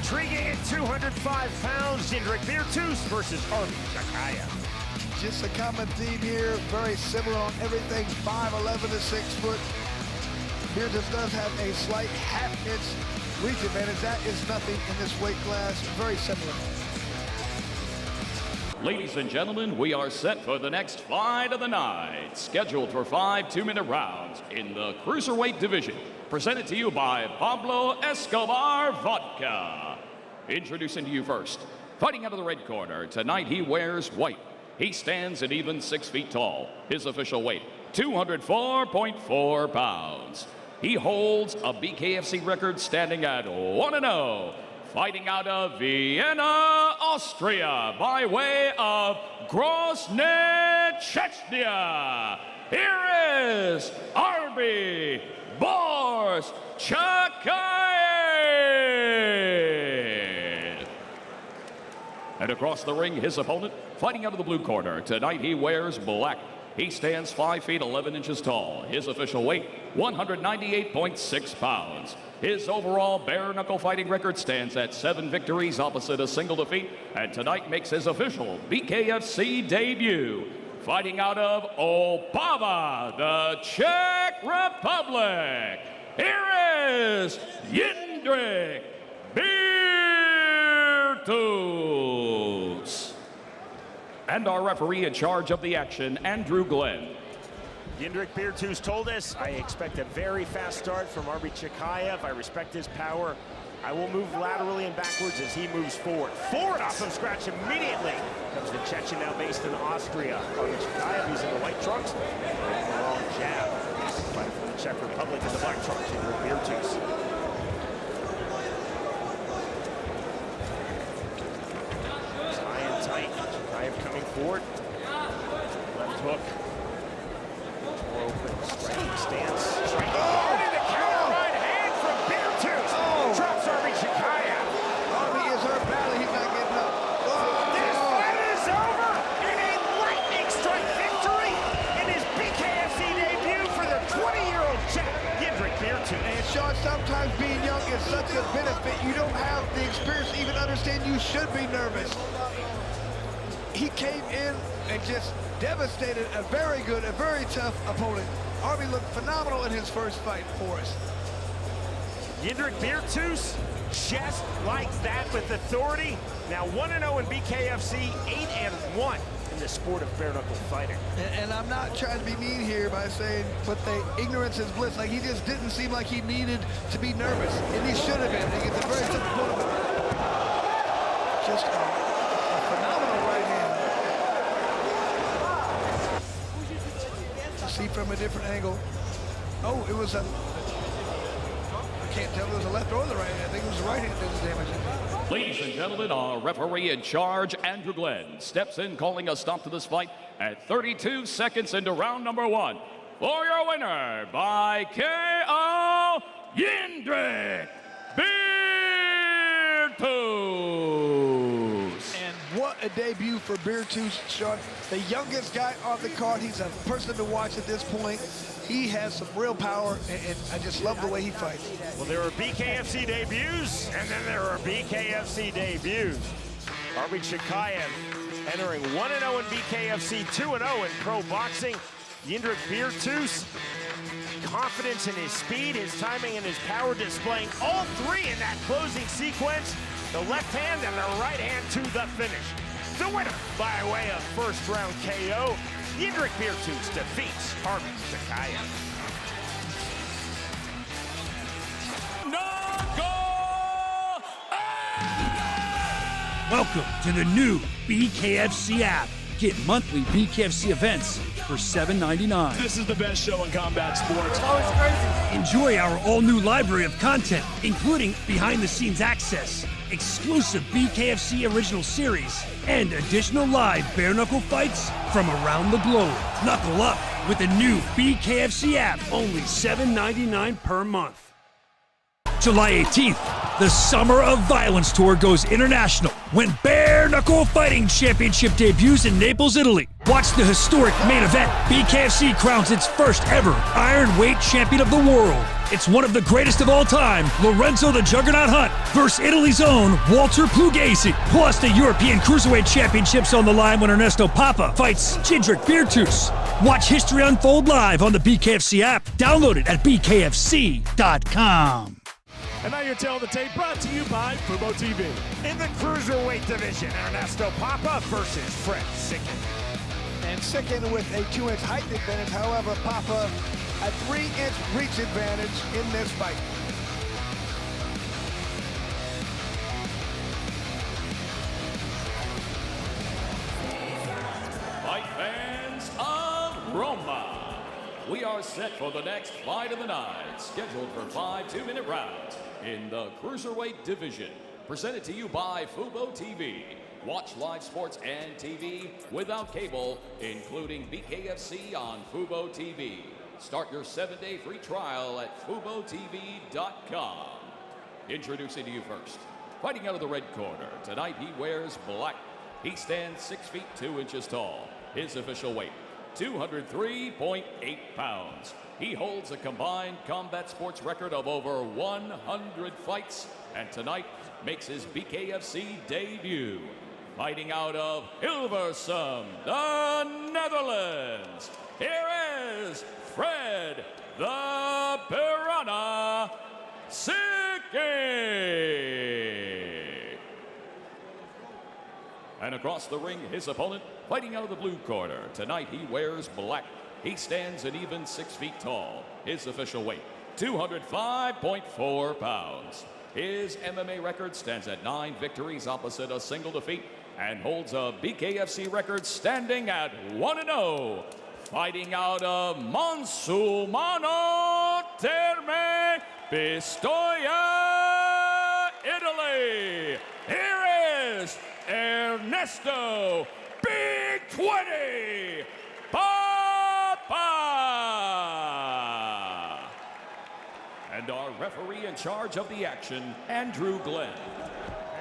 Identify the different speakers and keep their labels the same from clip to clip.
Speaker 1: Intriguing at 205 pounds, Jindrik Beertus versus Arby Chakaya.
Speaker 2: Just a common theme here, very similar on everything, 5'11" to 6 foot. Beertus does have a slight half-inch reach advantage. That is nothing in this weight class, very similar.
Speaker 3: Ladies and gentlemen, we are set for the next fight of the night, scheduled for 5 2-minute rounds in the cruiserweight division, presented to you by Pablo Escobar Vodka. Introducing to you first, fighting out of the red corner, tonight he wears white. He stands at even 6 feet tall. His official weight, 204.4 pounds. He holds a BKFC record standing at 1-0. Fighting out of Vienna, Austria, by way of Grozny, Chechnya. Here is Arby Boris Chakayev. And across the ring, his opponent, fighting out of the blue corner. Tonight he wears black. He stands 5 feet 11 inches tall. His official weight, 198.6 pounds. His overall bare-knuckle fighting record stands at 7 victories opposite a single defeat, and tonight makes his official BKFC debut. Fighting out of Opava, the Czech Republic, here is Jindrik Beertus. And our referee in charge of the action, Andrew Glenn.
Speaker 1: Jindrik Beertus told us, I expect a very fast start from Arby Chakayev. I respect his power. I will move laterally and backwards as he moves forward. Forward off from scratch immediately. Comes the Chechen, now based in Austria. Arby Chakayev, he's in the white trunks. The long jab. Fighting from the Czech Republic in the black trunks. Jindrik Beertus. It's high and tight. Chakayev coming forward. Left hook. Open striking stance. Striking hard in the counter right hand from Beertus. Drops Arby Chakayev.
Speaker 2: Arby is hurt badly, he's not getting up.
Speaker 1: This fight is over in a lightning strike victory in his BKFC debut for the 20-year-old Czech, Jindrik Beertus.
Speaker 2: And Sean, sometimes being young is such a benefit. You don't have the experience to even understand you should be nervous. He came in and just devastated a very good, a very tough opponent. Arby looked phenomenal in his first fight for us.
Speaker 1: Jindrik Beertus, just like that with authority. Now 1-0 in BKFC, 8-1 in the sport of bare-knuckle fighting.
Speaker 2: And I'm not trying to be mean here by saying, but the ignorance is bliss. Like, he just didn't seem like he needed to be nervous, and he should have been. He gets a very tough opponent. Just a phenomenal right hand. See from a different angle. Oh, it was a, I can't tell if it was a left or the right hand. I think it was the right hand that did the damage.
Speaker 3: Ladies and gentlemen, our referee in charge, Andrew Glenn, steps in calling a stop to this fight at 32 seconds into round number 1. For your winner by KO, Jindrik Beertus.
Speaker 2: And what a debut for Beertus, Sean. The youngest guy on the card. He's a person to watch at this point. He has some real power, and I just love the way he fights.
Speaker 1: Well, there are BKFC debuts, and then there are BKFC debuts. Arby Chakayev entering 1-0 in BKFC, 2-0 in pro boxing. Jindrik Beertus, confidence in his speed, his timing, and his power, displaying all three in that closing sequence. The left hand and the right hand to the finish. The winner by way of first round KO, Jindrik Beertus defeats Arby Chakayev.
Speaker 4: Welcome to the new BKFC app. Get monthly BKFC events for $7.99.
Speaker 5: This is the best show in combat sports.
Speaker 4: Oh, it's crazy. Enjoy our all-new library of content, including behind-the-scenes access, exclusive BKFC original series, and additional live bare-knuckle fights from around the globe. Knuckle up with the new BKFC app, only $7.99 per month. July 18th, the Summer of Violence Tour goes international when Bare Knuckle Fighting Championship debuts in Naples, Italy. Watch the historic main event. BKFC crowns its first ever Iron Weight Champion of the world. It's one of the greatest of all time, Lorenzo the Juggernaut Hunt versus Italy's own Walter Pugliesi. Plus the European Cruiserweight Championships on the line when Ernesto Papa fights Jindrik Virtus. Watch history unfold live on the BKFC app. Download it at bkfc.com.
Speaker 5: And now your tail of the tape brought to you by Fubo TV.
Speaker 1: In the Cruiserweight division, Ernesto Papa versus Fred Sicken.
Speaker 2: And Sicken with a 2-inch height advantage. However, Papa a 3-inch reach advantage in this fight.
Speaker 3: Fight fans of Roma, we are set for the next fight of the night, scheduled for 5 2-minute rounds in the Cruiserweight division. Presented to you by Fubo TV. Watch live sports and TV without cable, including BKFC on Fubo TV. Start your 7-day free trial at FuboTV.com. Introducing to you first, fighting out of the red corner. Tonight he wears black. He stands 6 feet 2 inches tall. His official weight, 203.8 pounds. He holds a combined combat sports record of over 100 fights, and tonight makes his BKFC debut. Fighting out of Hilversum, the Netherlands, here is Fred the Piranha Sicken. And across the ring, his opponent, fighting out of the blue corner. Tonight he wears black. He stands an even 6 feet tall. His official weight, 205.4 pounds. His MMA record stands at 9 victories opposite a single defeat and holds a BKFC record standing at 1-0. Fighting out of Monsulmano Terme, Pistoia, Italy. Here is Ernesto Big 20 Papa. And our referee in charge of the action, Andrew Glenn.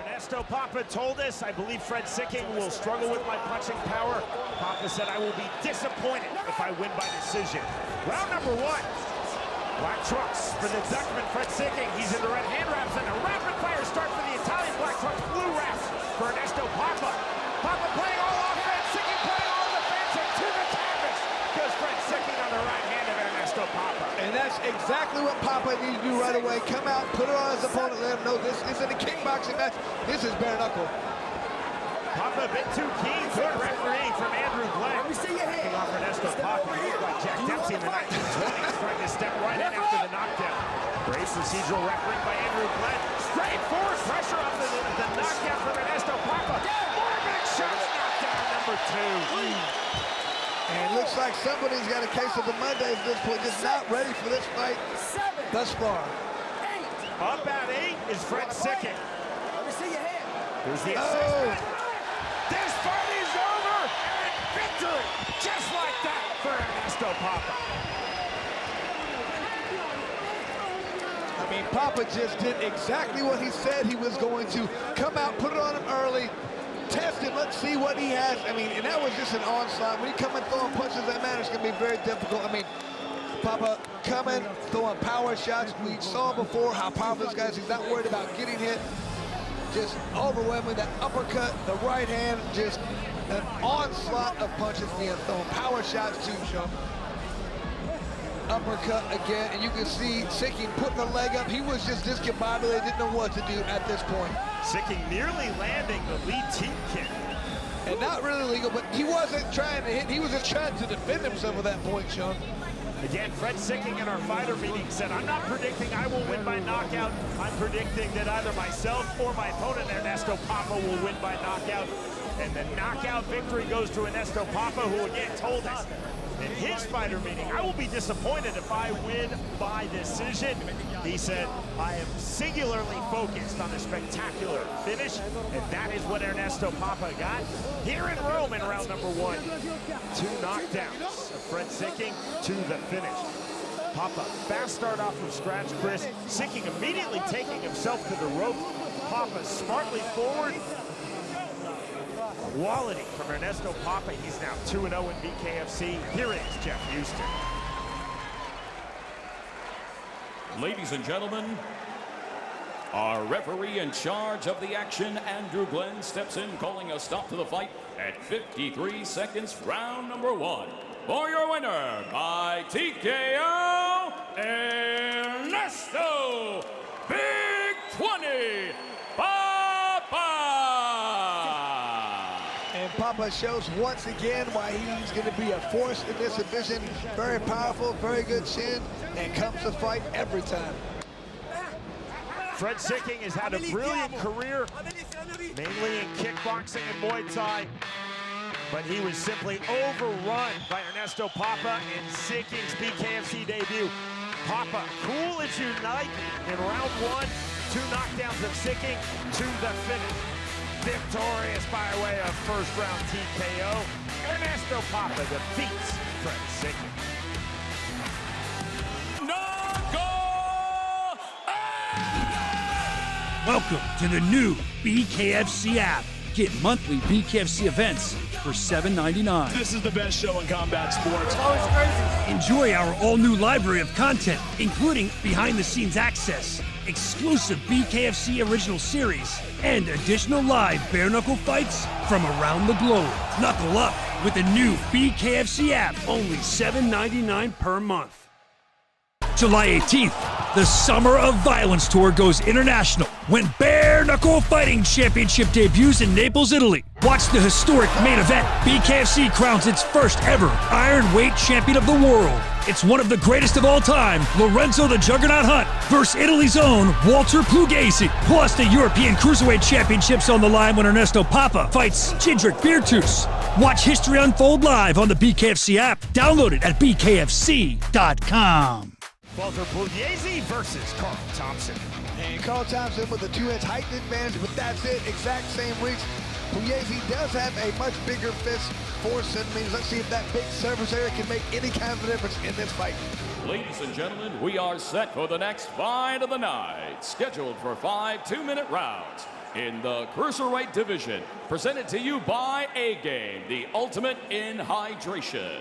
Speaker 1: Ernesto Papa told us, I believe Fred Sicken will struggle with my punching power. Papa said, I will be disappointed if I win by decision. Round number 1. Black trunks for the Duckman, Fred Sicken. He's in the red hand wraps, and a rapid fire start for the Italian black trunks, blue wraps for Ernesto Papa. Papa playing all offense, Sicken playing all defense, and to the canvas goes Fred Sicken on the right hand of Ernesto Papa.
Speaker 2: And that's exactly what Papa needs to do right away. Come out, put it on his opponent, let him know this isn't a kickboxing match. This is bare knuckle.
Speaker 1: Papa a bit too keen. Good refereeing from Andrew Glenn.
Speaker 2: Let me see your hand.
Speaker 1: Kicking off Ernesto Papa. He looked like Jack Dempsey in the 1920s, trying to step right in after the knockdown. Brace procedural refereeing by Andrew Glenn. Straight forward pressure off the knockout from Ernesto Papa. More big shots. Knockdown number 2.
Speaker 2: And it looks like somebody's got a case of the Mondays at this point, just not ready for this fight thus far.
Speaker 1: Up at 8 is Fred Sicken.
Speaker 2: Let me see your hand.
Speaker 1: Here's the assist. This fight is over, and victory, just like that for Ernesto Papa.
Speaker 2: I mean, Papa just did exactly what he said he was going to. Come out, put it on him early, test him, let's see what he has. I mean, and that was just an onslaught. When you come and throwing punches that matter, it's going to be very difficult. I mean, Papa coming, throwing power shots. We saw before how powerful this guy is. He's not worried about getting hit. Just overwhelming that uppercut, the right hand, just an onslaught of punches being thrown. Power shots too, Sean. Uppercut again, and you can see Sicken putting the leg up. He was just discombobulated, didn't know what to do at this point.
Speaker 1: Sicken nearly landing the lead team kick.
Speaker 2: And not really legal, but he wasn't trying to hit. He was just trying to defend himself at that point, Sean.
Speaker 1: Again, Fred Sicken in our fighter meeting said, I'm not predicting I will win by knockout. I'm predicting that either myself or my opponent, Ernesto Papa, will win by knockout. And the knockout victory goes to Ernesto Papa, who again told us in his fighter meeting, I will be disappointed if I win by decision. He said, I am singularly focused on a spectacular finish, and that is what Ernesto Papa got here in Rome in round number 1. 2 knockdowns of Fred Sicken to the finish. Papa, fast start off from scratch, Chris. Sicken immediately taking himself to the rope. Papa smartly forward. Quality from Ernesto Papa. He's now 2-0 in BKFC. Here is Jeff Houston.
Speaker 3: Ladies and gentlemen, our referee in charge of the action, Andrew Glenn, steps in, calling a stop to the fight at 53 seconds, round number 1. For your winner by TKO, Ernesto Big 20 Papa.
Speaker 2: And Papa shows once again why he's going to be a force in this division. Very powerful, very good chin, and comes to fight every time.
Speaker 1: Fred Sicking has had a brilliant career, mainly in kickboxing and Muay Thai, but he was simply overrun by Ernesto Papa in Sicking's BKFC debut. Papa, cool as you like in round 1, 2 knockdowns of Sicking to the finish. Victorious by way of first round TKO, Ernesto Papa defeats Fred Sicking.
Speaker 4: Welcome to the new BKFC app. Get monthly BKFC events for $7.99.
Speaker 5: This is the best show in combat sports.
Speaker 4: Enjoy our all-new library of content, including behind-the-scenes access, exclusive BKFC original series, and additional live bare-knuckle fights from around the globe. Knuckle up with the new BKFC app, only $7.99 per month. July 18th, the Summer of Violence Tour goes international when Bare Knuckle Fighting Championship debuts in Naples, Italy. Watch the historic main event. BKFC crowns its first ever Ironweight Champion of the world. It's one of the greatest of all time, Lorenzo the Juggernaut Hunt versus Italy's own Walter Pugliesi. Plus the European Cruiserweight Championships on the line when Ernesto Papa fights Jindrik Virtus. Watch history unfold live on the BKFC app. Download it at bkfc.com.
Speaker 1: Walter Pugliesi versus Carl Thompson.
Speaker 2: And Carl Thompson with a 2-inch height advantage, but that's it, exact same reach. Pugliesi does have a much bigger fist force and means. Let's see if that big surface area can make any kind of difference in this fight.
Speaker 3: Ladies and gentlemen, we are set for the next fight of the night, scheduled for 5 2-minute rounds in the Cruiserweight division, presented to you by A-Game, the ultimate in hydration.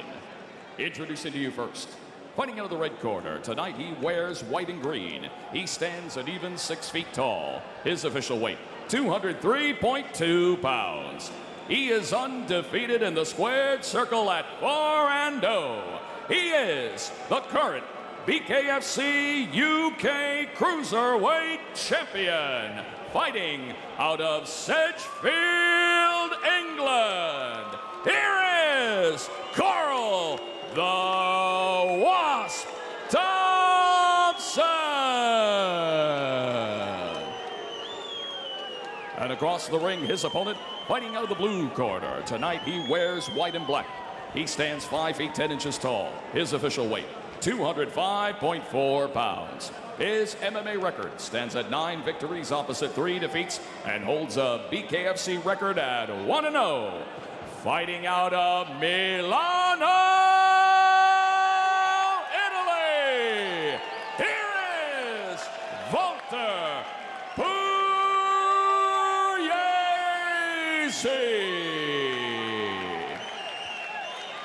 Speaker 3: Introducing to you first, fighting out of the red corner, tonight he wears white and green. He stands at even 6 feet tall. His official weight, 203.2 pounds. He is undefeated in the squared circle at 4-0. He is the current BKFC UK Cruiserweight Champion, fighting out of Sedgefield, England. Here is Carl the Wasp Thompson. And across the ring, his opponent, fighting out of the blue corner. Tonight, he wears white and black. He stands 5 feet 10 inches tall. His official weight, 205.4 pounds. His MMA record stands at 9 victories opposite 3 defeats and holds a BKFC record at 1-0. Fighting out of Milano, Italy, here is Walter Pugliesi.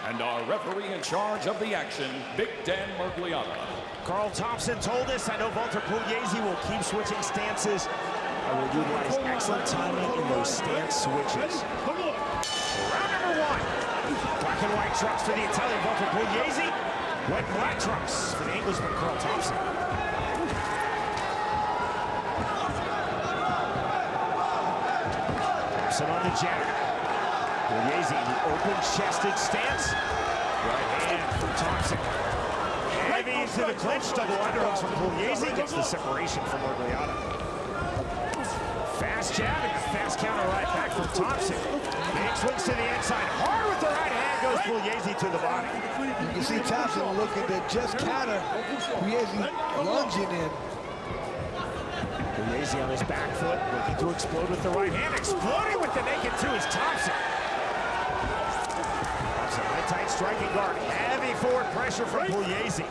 Speaker 3: And our referee in charge of the action, Big Dan Mergliata.
Speaker 1: Carl Thompson told us, I know Walter Pugliesi will keep switching stances. I will utilize excellent timing in those stance switches. Round number 1. Black and white trunks for the Italian Walter Pugliesi. White and black trunks for the Englishman Carl Thompson. Thompson on the jab. Pugliesi, the open-chested stance. Right hand from Thompson. Heavy into the clinch, double underhooks from Pugliesi, gets the separation from Mergliata. Fast jab and a fast counter right back from Thompson. Big swings to the inside, hard with the right hand, goes Pugliesi to the body.
Speaker 2: You can see Thompson looking to just counter. Pugliesi lunging in.
Speaker 1: Pugliesi on his back foot, looking to explode with the right hand. Exploding with the naked two is Thompson. Thompson, high tight striking guard. Heavy forward pressure from Pugliesi.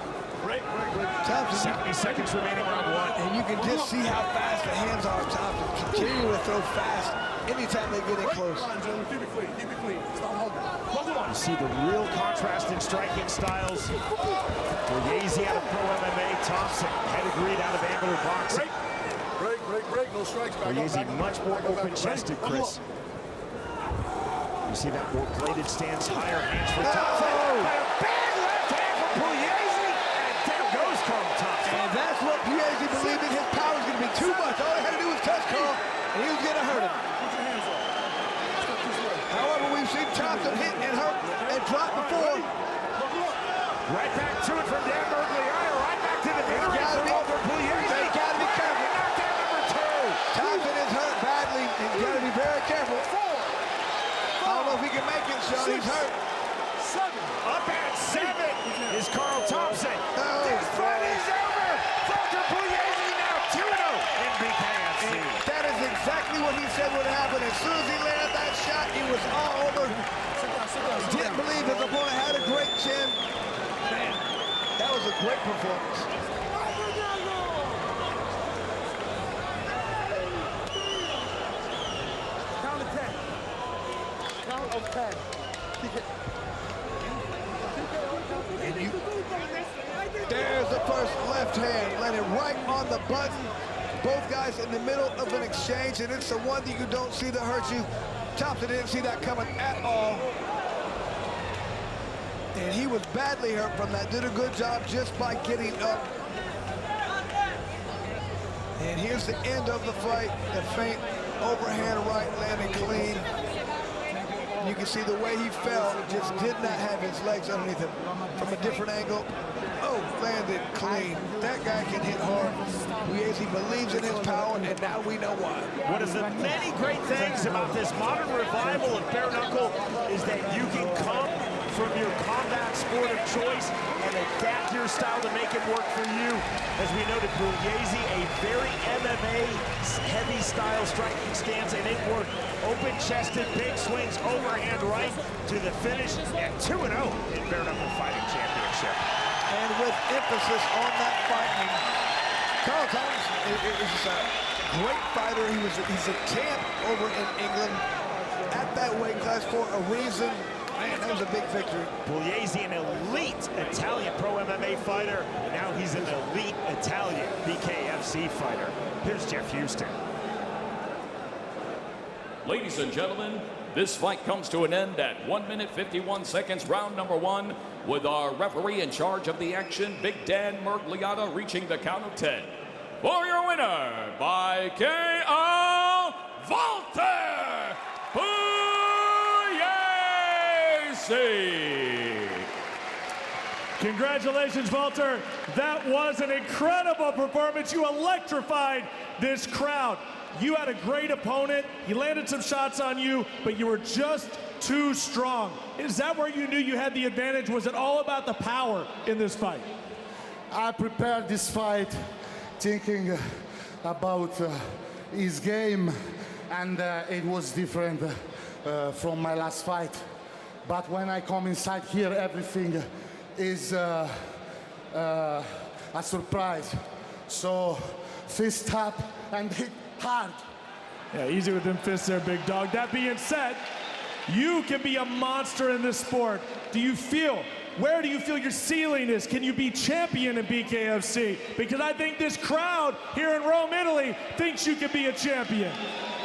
Speaker 2: Thompson,
Speaker 1: 70 seconds remaining round 1.
Speaker 2: and you can just see how fast the hands are of Thompson. Continue to throw fast anytime they get in close.
Speaker 5: Keep it clean, keep it clean. Stop holding.
Speaker 1: You see the real contrast in striking styles. Pugliesi out of Pro MMA, Thompson, pedigreed out of amateur boxing.
Speaker 5: Break, no strikes.
Speaker 1: Pugliesi much more open-chested, Chris. You see that more bladed stance, higher hands for Thompson. Oh! But a big left hand from Pugliesi, and down goes Carl Thompson.
Speaker 2: And that's what Pugliesi believed in. His power was going to be too much. All he had to do was touch Carl, and he was going to hurt him. However, we've seen Thompson hit and hurt and drop before.
Speaker 1: Right back to it from Dan Mergliata, right back to the mid-range from Walter Pugliesi.
Speaker 2: They got to be careful.
Speaker 1: Knockdown number 2.
Speaker 2: Thompson is hurt badly, and he's got to be very careful. I don't know if he can make it, Sean. He's hurt.
Speaker 5: 7.
Speaker 1: Up at 7 is Carl Thompson.
Speaker 2: Oh,
Speaker 1: This fight is over. Walter Pugliesi now 2-0 in BKFC.
Speaker 2: That is exactly what he said would happen. As soon as he landed that shot, he was all over. Didn't believe his opponent had a great chin. Man, that was a great performance.
Speaker 5: Count of 10. Count of 10.
Speaker 2: There's the first left hand, landed right on the button. Both guys in the middle of an exchange, and it's the one that you don't see that hurts you. Thompson didn't see that coming at all. And he was badly hurt from that. Did a good job just by getting up. And here's the end of the fight. The feint overhand right landed clean. You can see the way he fell, just did not have his legs underneath him. From a different angle, oh, landed clean. That guy can hit hard. Pugliesi believes in his power, and now we know why.
Speaker 1: One of the many great things about this modern revival of bare knuckle is that you can come from your combat sport of choice and adapt your style to make it work for you. As we noted, Pugliesi, a very MMA heavy style striking stance, and it worked. Open-chested, big swings, overhand right to the finish at 2-0 in bare knuckle fighting championship.
Speaker 2: And with emphasis on that fighting, Carl Thompson is a great fighter. He's a champ over in England at that weight class for a reason. Man, that was a big victory.
Speaker 1: Pugliesi, an elite Italian pro MMA fighter, and now he's an elite Italian BKFC fighter. Here's Jeff Houston.
Speaker 3: Ladies and gentlemen, this fight comes to an end at 1 minute 51 seconds, round number 1, with our referee in charge of the action, Big Dan Mergliata, reaching the count of 10. For your winner, by KO, Walter Pugliesi.
Speaker 5: Congratulations, Walter. That was an incredible performance. You electrified this crowd. You had a great opponent. He landed some shots on you, but you were just too strong. Is that where you knew you had the advantage? Was it all about the power in this fight?
Speaker 6: I prepared this fight thinking about his game, and it was different from my last fight. But when I come inside here, everything is a surprise. So fist up and hit hard.
Speaker 5: Yeah, easy with them fists there, big dog. That being said, you can be a monster in this sport. Where do you feel your ceiling is? Can you be champion in BKFC? Because I think this crowd here in Rome, Italy, thinks you can be a champion.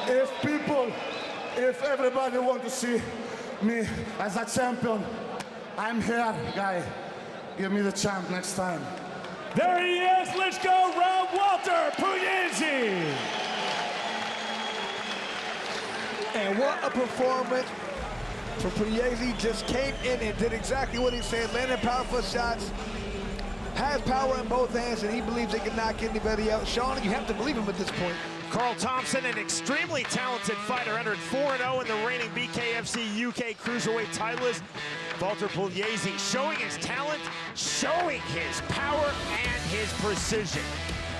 Speaker 6: If everybody want to see me as a champion, I'm here, guy. Give me the champ next time.
Speaker 5: There he is. Let's go, Rob Walter Pugliesi.
Speaker 2: And what a performance for Pugliesi. Just came in and did exactly what he said, landed powerful shots, has power in both hands, and he believes he can knock anybody out. Sean, you have to believe him at this point.
Speaker 1: Carl Thompson, an extremely talented fighter, entered 4-0 in the reigning BKFC UK Cruiserweight titleist. Walter Pugliesi showing his talent, showing his power and his precision.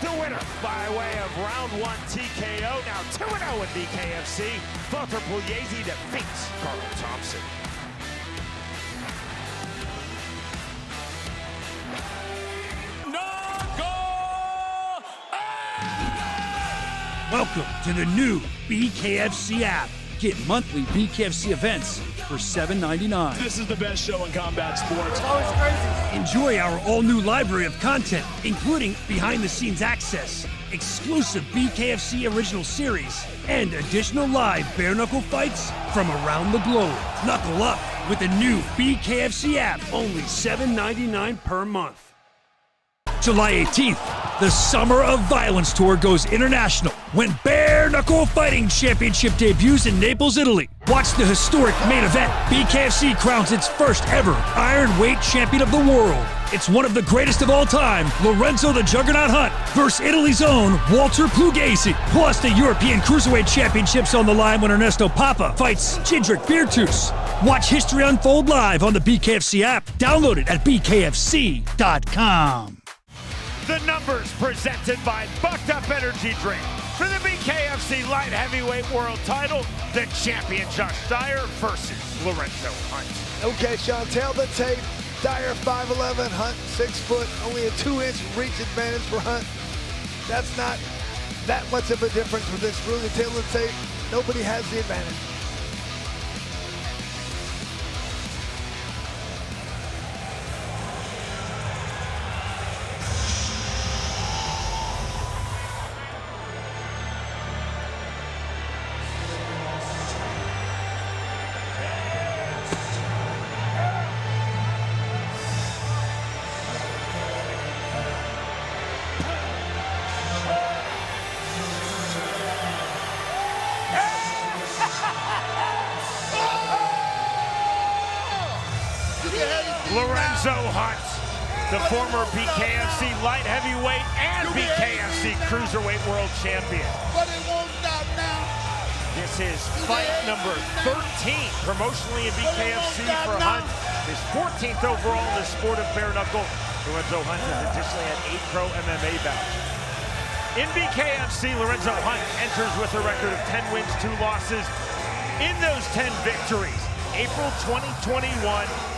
Speaker 1: The winner by way of round 1 TKO, now 2-0 in BKFC. Walter Pugliesi defeats Carl Thompson.
Speaker 4: Welcome to the new BKFC app. Get monthly BKFC events for $7.99.
Speaker 5: This is the best show in combat sports.
Speaker 4: Enjoy our all-new library of content, including behind-the-scenes access, exclusive BKFC original series, and additional live bare-knuckle fights from around the globe. Knuckle up with the new BKFC app, only $7.99 per month. July 18th, the Summer of Violence Tour goes international when Bare Knuckle Fighting Championship debuts in Naples, Italy. Watch the historic main event. BKFC crowns its first ever Ironweight Champion of the world. It's one of the greatest of all time, Lorenzo the Juggernaut Hunt versus Italy's own Walter Pugliesi. Plus the European Cruiserweight Championships on the line when Ernesto Papa fights Jindrik Virtus. Watch history unfold live on the BKFC app. Download it at bkfc.com.
Speaker 1: The numbers presented by Bucked Up Energy Drink. For the BKFC Light Heavyweight World Title, the champion Josh Dyer versus Lorenzo Hunt.
Speaker 2: Okay, Sean, tail the tape. Dyer 5'11", Hunt 6 foot, only a 2-inch reach advantage for Hunt. That's not that much of a difference for this. Really, tail the tape, nobody has the advantage.
Speaker 1: Lorenzo Hunt, the former BKFC Light Heavyweight and BKFC Cruiserweight World Champion.
Speaker 6: But it won't stop now.
Speaker 1: This is fight number 13 promotionally in BKFC for Hunt. His 14th overall in the sport of bare knuckle. Lorenzo Hunt has additionally had 8 pro MMA bouts. In BKFC, Lorenzo Hunt enters with a record of 10 wins, 2 losses. In those 10 victories, April 2021,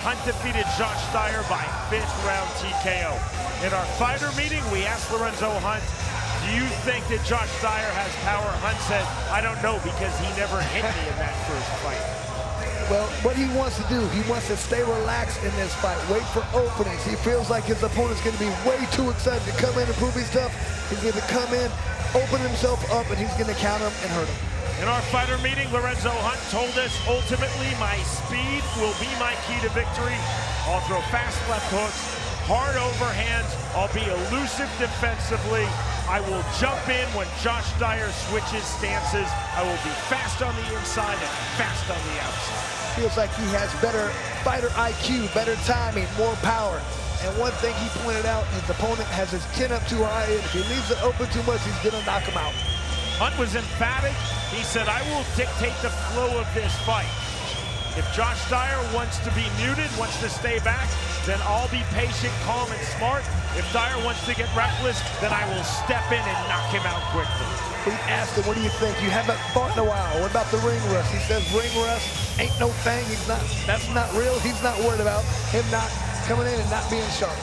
Speaker 1: Hunt defeated Josh Dyer by 5th round TKO. In our fighter meeting, we asked Lorenzo Hunt, do you think that Josh Dyer has power? Hunt said, I don't know because he never hit me in that first fight.
Speaker 2: Well, what he wants to do, he wants to stay relaxed in this fight, wait for openings. He feels like his opponent's going to be way too excited to come in and prove his stuff. He's going to come in, open himself up, and he's going to counter him and hurt him.
Speaker 1: In our fighter meeting, Lorenzo Hunt told us, ultimately, my speed will be my key to victory. I'll throw fast left hooks, hard overhands. I'll be elusive defensively. I will jump in when Josh Dyer switches stances. I will be fast on the inside and fast on the outside.
Speaker 2: Feels like he has better fighter IQ, better timing, more power. And one thing he pointed out, his opponent has his chin up too high, and if he leaves it open too much, he's gonna knock him out.
Speaker 1: Hunt was emphatic. He said, I will dictate the flow of this fight. If Josh Dyer wants to be muted, wants to stay back, then I'll be patient, calm, and smart. If Dyer wants to get reckless, then I will step in and knock him out quickly.
Speaker 2: We asked him, what do you think? You haven't fought in a while. What about the ring rust? He says ring rust ain't no thing. That's not real. He's not worried about him not coming in and not being sharp.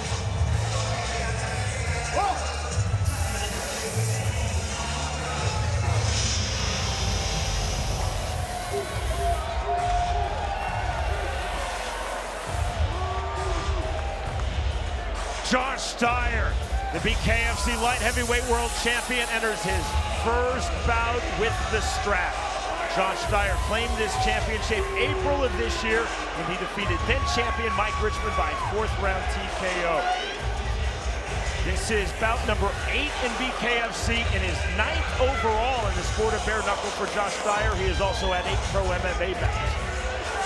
Speaker 1: Josh Dyer, the BKFC Light Heavyweight World Champion, enters his first bout with the strap. Josh Dyer claimed this championship April of this year when he defeated then champion Mike Richmond by 4th round TKO. This is bout number 8 in BKFC and his 9th overall in the sport of bare knuckle for Josh Dyer. He has also had 8 pro MMA bouts.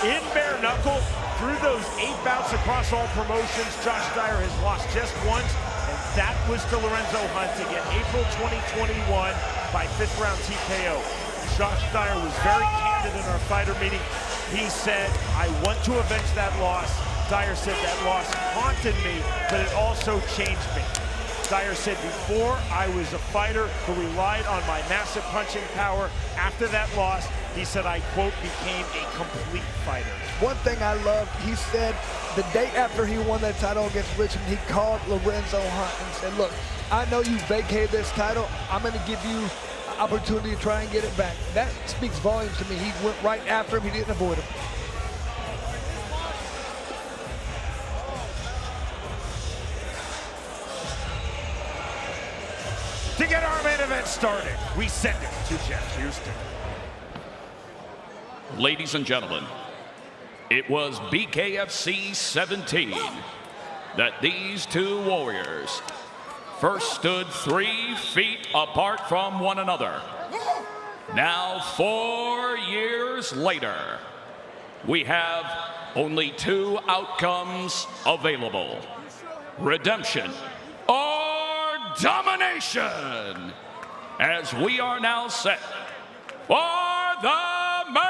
Speaker 1: In bare knuckle, through those 8 bouts across all promotions, Josh Dyer has lost just once, and that was to Lorenzo Hunt again, April 2021 by 5th round TKO. Josh Dyer was very candid in our fighter meeting. He said, I want to avenge that loss. Dyer said that loss haunted me, but it also changed me. Dyer said, before I was a fighter who relied on my massive punching power. After that loss, he said, I, quote, became a complete fighter.
Speaker 2: One thing I love, he said the day after he won that title against Richmond, he called Lorenzo Hunt and said, look, I know you vacated this title. I'm going to give you opportunity to try and get it back. That speaks volumes to me. He went right after him. He didn't avoid him.
Speaker 1: To get our main event started, we send it to Jeff Houston.
Speaker 3: Ladies and gentlemen, it was BKFC 17 that these two warriors first stood 3 feet apart from one another. Now, 4 years later, we have only 2 outcomes available: redemption or domination, as we are now set for the main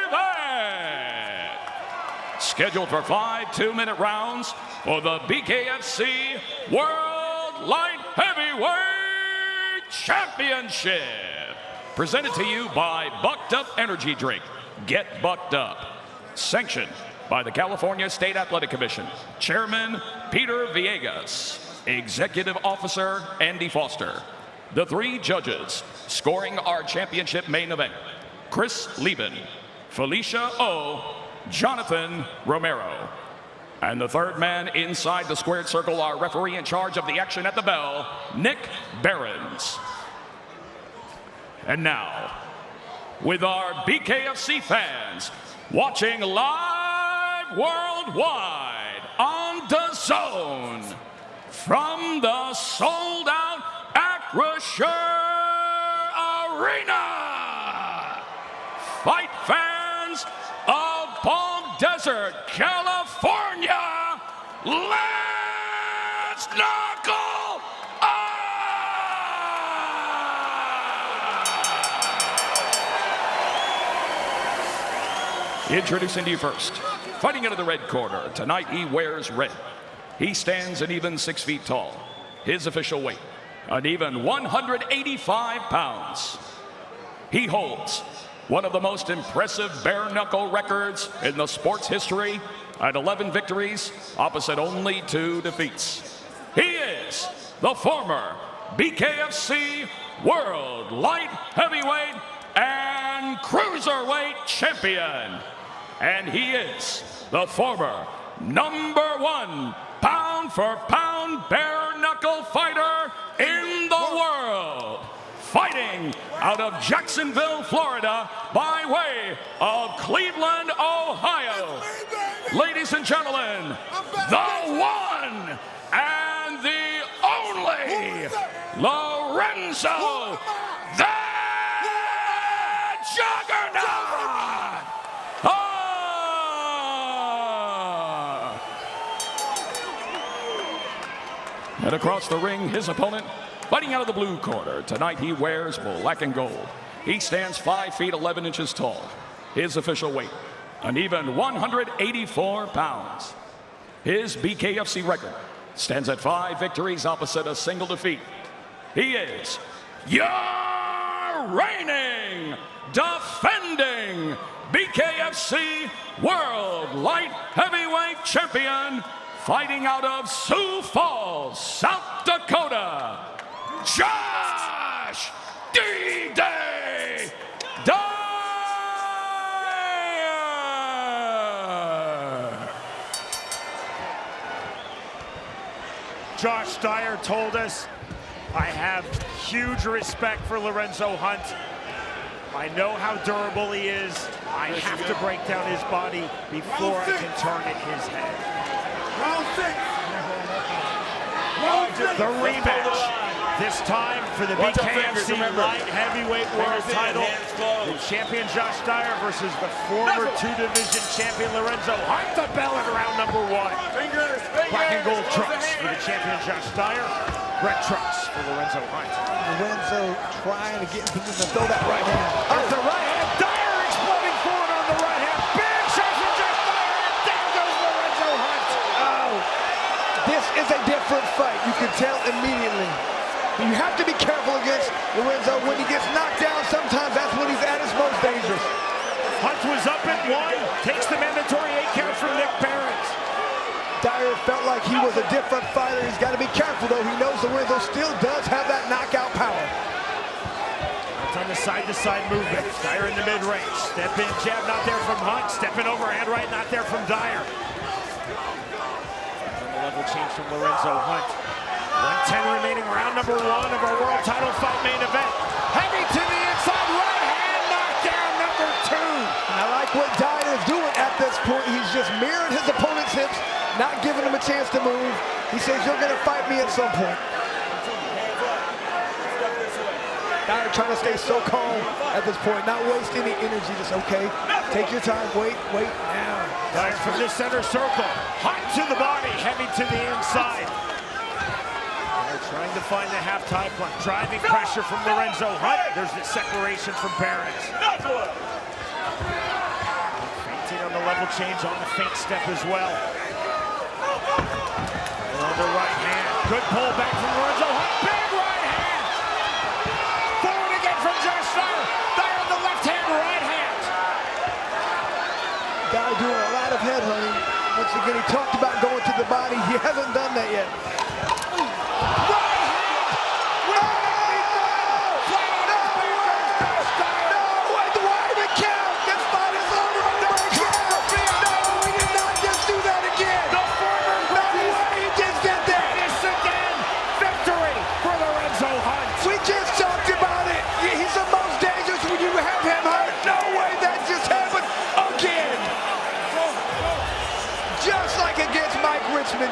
Speaker 3: event. Scheduled for 5 2-minute rounds for the BKFC World Light Heavyweight Championship. Presented to you by Bucked Up Energy Drink. Get bucked up. Sanctioned by the California State Athletic Commission. Chairman Peter Villegas. Executive Officer Andy Foster. The 3 judges scoring our championship main event: Chris Lieben, Felicia O, Jonathan Romero. And the 3rd man inside the squared circle, our referee in charge of the action at the bell, Nick Behrens. And now, with our BKFC fans watching live worldwide on DAZN from the sold-out Acrisure Arena, fight fans of Palm Desert, California, let's knuckle up! Introducing to you first, fighting out of the red corner. Tonight he wears red. He stands an even 6 feet tall. His official weight, an even 185 pounds. He holds one of the most impressive bare-knuckle records in the sport's history at 11 victories, opposite only 2 defeats. He is the former BKFC World Light Heavyweight and Cruiserweight Champion. And he is the former #1 pound-for-pound bare-knuckle fighter in the world. Fighting out of Jacksonville, Florida, by way of Cleveland, Ohio. Ladies and gentlemen, the one and the only Lorenzo the Juggernaut! And across the ring, his opponent, fighting out of the blue corner. Tonight he wears black and gold. He stands 5 feet 11 inches tall. His official weight, an even 184 pounds. His BKFC record stands at 5 victories opposite a single defeat. He is your reigning, defending BKFC World Light Heavyweight Champion, fighting out of Sioux Falls, South Dakota, Josh D-Day Dyer!
Speaker 1: Josh Dyer told us, I have huge respect for Lorenzo Hunt. I know how durable he is. I have to break down his body before I can target his head.
Speaker 6: Round 6.
Speaker 1: The rematch, this time for the BKFC Light Heavyweight World title. The champion Josh Dyer versus the former 2-division champion Lorenzo Hunt. The bell at round #1. Black and gold trunks for the champion Josh Dyer. Red trunks for Lorenzo Hunt.
Speaker 2: Lorenzo trying to get in position to throw that right hand.
Speaker 1: Off the right hand, Dyer exploding forward on the right hand. Big shot from Josh Dyer, and down goes Lorenzo Hunt.
Speaker 2: Oh, this is a different fight. You can tell immediately. You have to be careful against Lorenzo. When he gets knocked down, sometimes that's when he's at his most dangerous.
Speaker 1: Hunt was up at 1, takes the mandatory 8 count from Nick Behrens.
Speaker 2: Dyer Dyer felt like he was a different fighter. He's got to be careful, though. He knows Lorenzo still does have that knockout power.
Speaker 1: It's on the side-to-side movement. Dyer in the mid-range. Step in, jab not there from Hunt. Stepping over, hand right not there from Dyer. On the level change from Lorenzo Hunt. 110 remaining, round number 1 of our world title fight main event. Heavy to the inside, right hand knockdown number 2.
Speaker 2: And I like what Dyer is doing at this point. He's just mirroring his opponent's hips, not giving him a chance to move. He says, you're going to fight me at some point. Dyer trying to stay so calm at this point, not waste any energy, just okay. Take your time, wait now.
Speaker 1: Dyer from the center circle, hot to the body, heavy to the inside. Dyer trying to find the half-tie punch, driving pressure from Lorenzo Hunt. There's the separation from Behrens. Feinting on the level change on the feint step as well. On the right hand, good pull back from Lorenzo Hunt, big right hand. Forward again from Josh Dyer. Dyer on the left hand, right hand.
Speaker 2: Dyer doing a lot of head hunting. Once again, he talked about going to the body. He hasn't done that yet.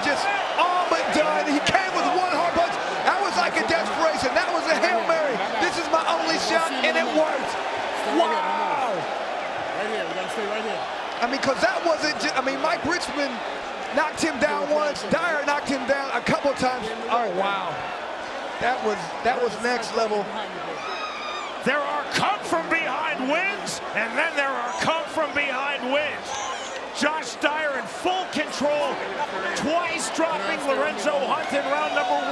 Speaker 2: Just all but done. He came with one hard punch. That was like a desperation. That was a Hail Mary. This is my only shot, and it worked. Wow.
Speaker 6: Right here, we gotta stay right here.
Speaker 2: I mean, because that wasn't just, I mean, Mike Richmond knocked him down once. Dyer knocked him down a couple times. Oh, wow. That was next level.
Speaker 1: There are come from behind wins, and then there are come from behind wins. Josh Dyer in full control, twice dropping Lorenzo Hunt in round number 1.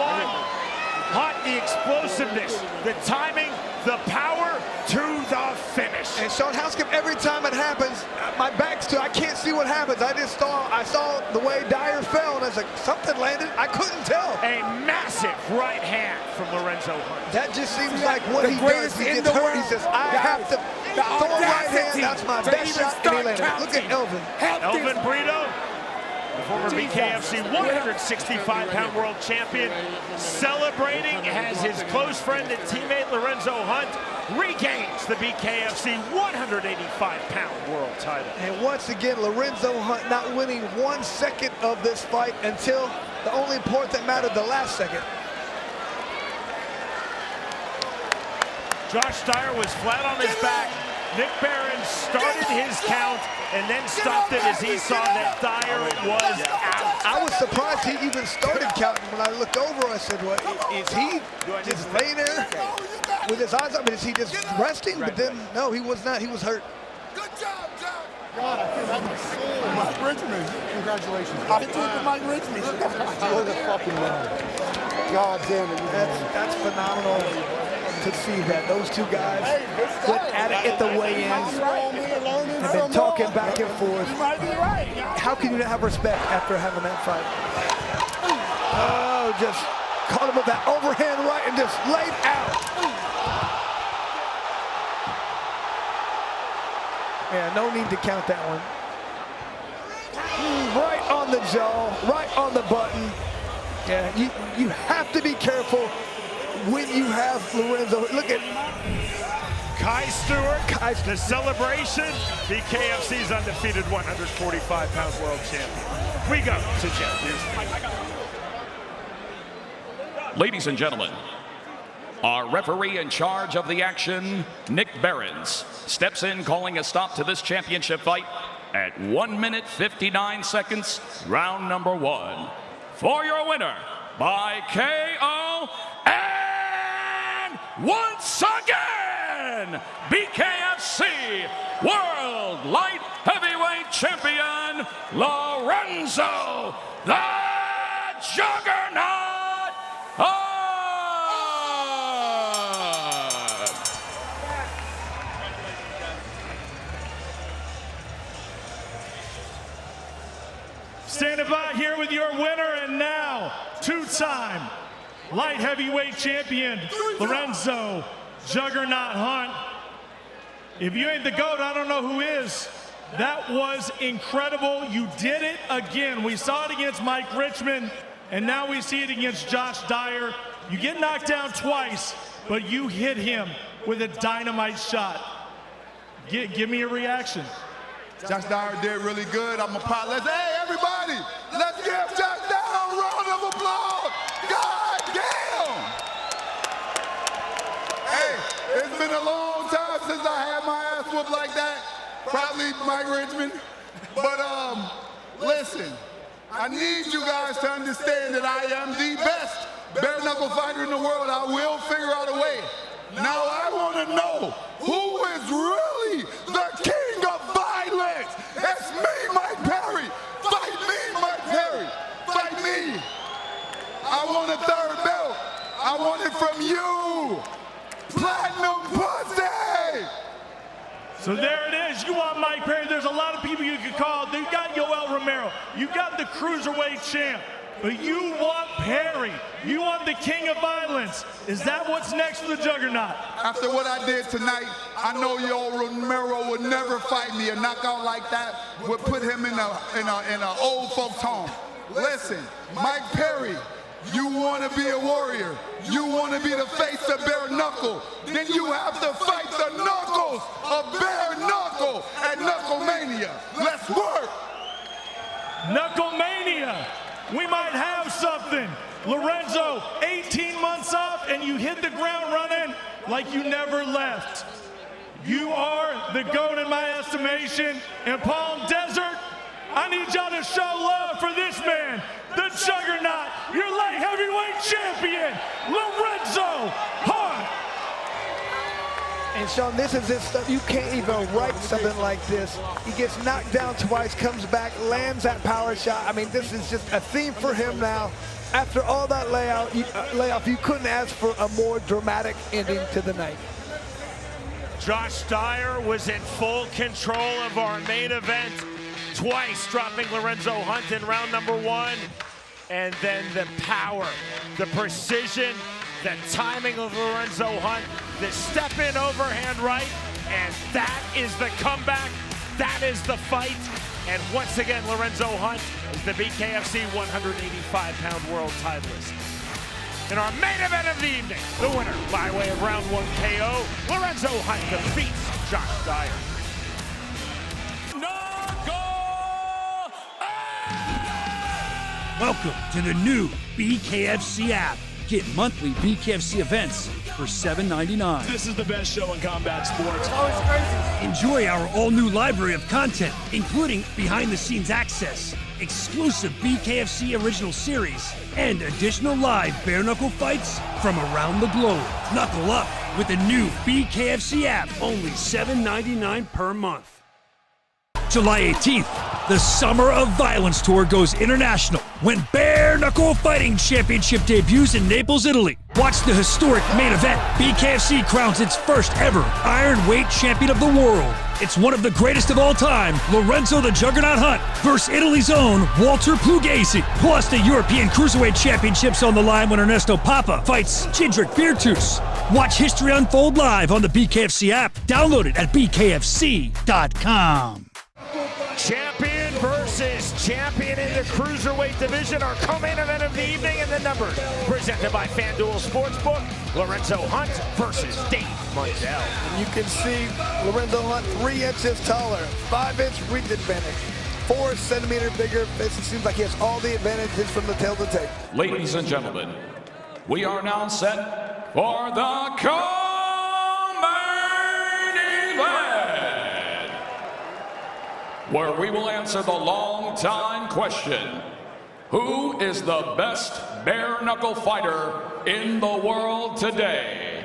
Speaker 1: Hunt, the explosiveness, the timing, the power to the finish.
Speaker 2: And Sean Housecup, every time it happens, my back's to, I can't see what happens. I saw the way Dyer fell, and I was like, something landed. I couldn't tell.
Speaker 1: A massive right hand from Lorenzo Hunt.
Speaker 2: That just seems like what he does. He gets hurt. He says, I have to throw a right hand. That's my best shot. And he landed. Look at Elvin.
Speaker 1: Elvin Brito, the former BKFC 165-pound world champion, celebrating as his close friend and teammate Lorenzo Hunt regains the BKFC 185-pound world title.
Speaker 2: And once again, Lorenzo Hunt not winning 1 second of this fight until the only part that mattered, the last second.
Speaker 1: Josh Dyer was flat on his back. Nick Behrens started his count and then stopped it as he saw that Dyer was out.
Speaker 2: I was surprised he even started counting. When I looked over, I said, what, is he just laying there with his eyes up? Is he just resting? But then, no, he was not. He was hurt.
Speaker 6: Good job, John. God, I feel that my soul. Mike Richmond, congratulations. I took Mike Richmond. You're the fucking winner. God damn it.
Speaker 2: That's phenomenal to see that. Those two guys went at it at the weigh-ins. Have been talking back and forth. How can you not have respect after having that fight? Oh, just caught him with that overhand right and just laid out. Yeah, no need to count that one. Right on the jaw, right on the button. Yeah, you have to be careful when you have Lorenzo. Look at
Speaker 1: Kai Stewart, the celebration. BKFC's undefeated 145-pound world champion. We go to Jeff Houston.
Speaker 3: Ladies and gentlemen, our referee in charge of the action, Nick Behrens, steps in calling a stop to this championship fight at 1 minute 59 seconds, round number 1. For your winner, by KO, and once again, BKFC World Light Heavyweight Champion, Lorenzo the Juggernaut Hunt.
Speaker 5: Standing by here with your winner and now two-time light heavyweight champion, Lorenzo Juggernaut Hunt. If you ain't the GOAT, I don't know who is. That was incredible. You did it again. We saw it against Mike Richmond, and now we see it against Josh Dyer. You get knocked down twice, but you hit him with a dynamite shot. Give me a reaction.
Speaker 7: Josh Dyer did really good. I'm a pot. Hey, everybody, let's give Josh Dyer a round of applause. God damn! Hey, it's been a long time since I had my ass whooped like that. Probably Mike Richmond. But listen, I need you guys to understand that I am the best bare knuckle fighter in the world. I will figure out a way. Now I want to know who is really the king of violence. It's me, Mike Perry. Fight me, Mike Perry. Fight me. I want a third belt. I want it from you. Platinum pussy.
Speaker 5: So there it is. You want Mike Perry. There's a lot of people you could call. You got Yoel Romero. You got the cruiserweight champ. But you want Perry. You want the king of violence. Is that what's next for the Juggernaut?
Speaker 7: After what I did tonight, I know Yoel Romero would never fight me. A knockout like that would put him in a old folks home. Listen, Mike Perry, you want to be a warrior. You want to be the face of bare knuckle. Then you have to fight the knuckles of bare knuckle at Knucklemania. Let's work.
Speaker 5: Knucklemania. We might have something. Lorenzo, 18 months off, and you hit the ground running like you never left. You are the GOAT in my estimation. In Palm Desert, I need y'all to show love for this man, the Juggernaut, your light heavyweight champion, Lorenzo Hunt.
Speaker 2: And Sean, this is this stuff. You can't even write something like this. He gets knocked down twice, comes back, lands that power shot. I mean, this is just a theme for him now. After all that layoff, you couldn't ask for a more dramatic ending to the night.
Speaker 1: Josh Dyer was in full control of our main event, twice dropping Lorenzo Hunt in round number 1. And then the power, the precision, the timing of Lorenzo Hunt, the step-in overhand right, and that is the comeback, that is the fight. And once again, Lorenzo Hunt is the BKFC 185-pound world titleist. In our main event of the evening, the winner by way of round 1 KO, Lorenzo Hunt defeats Josh Dyer.
Speaker 4: Welcome to the new BKFC app. Get monthly BKFC events for $7.99.
Speaker 5: This is the best show in combat sports.
Speaker 4: Always crazy. Enjoy our all-new library of content, including behind-the-scenes access, exclusive BKFC original series, and additional live bare-knuckle fights from around the globe. Knuckle up with the new BKFC app, only $7.99 per month. July 18th, the Summer of Violence Tour goes international when Bare Knuckle Fighting Championship debuts in Naples, Italy. Watch the historic main event. BKFC crowns its first ever Ironweight Champion of the world. It's one of the greatest of all time, Lorenzo the Juggernaut Hunt versus Italy's own Walter Pugliesi. Plus the European Cruiserweight Championships on the line when Ernesto Papa fights Jindrik Virtus. Watch history unfold live on the BKFC app. Download it at bkfc.com.
Speaker 1: Champion versus champion in the cruiserweight division, our co-main event of the evening, and the numbers presented by FanDuel Sportsbook. Lorenzo Hunt versus Dave Mundell.
Speaker 2: And you can see Lorenzo Hunt 3 inches taller, 5-inch reach advantage, 4 centimeter bigger fist. It seems like he has all the advantages from the tail to tail.
Speaker 3: Ladies and gentlemen, we are now set for the co-main event, where we will answer the long-time question: who is the best bare-knuckle fighter in the world today?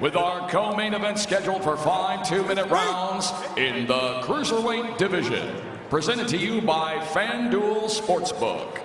Speaker 3: With our co-main event scheduled for 5 2-minute rounds in the Cruiserweight division. Presented to you by FanDuel Sportsbook.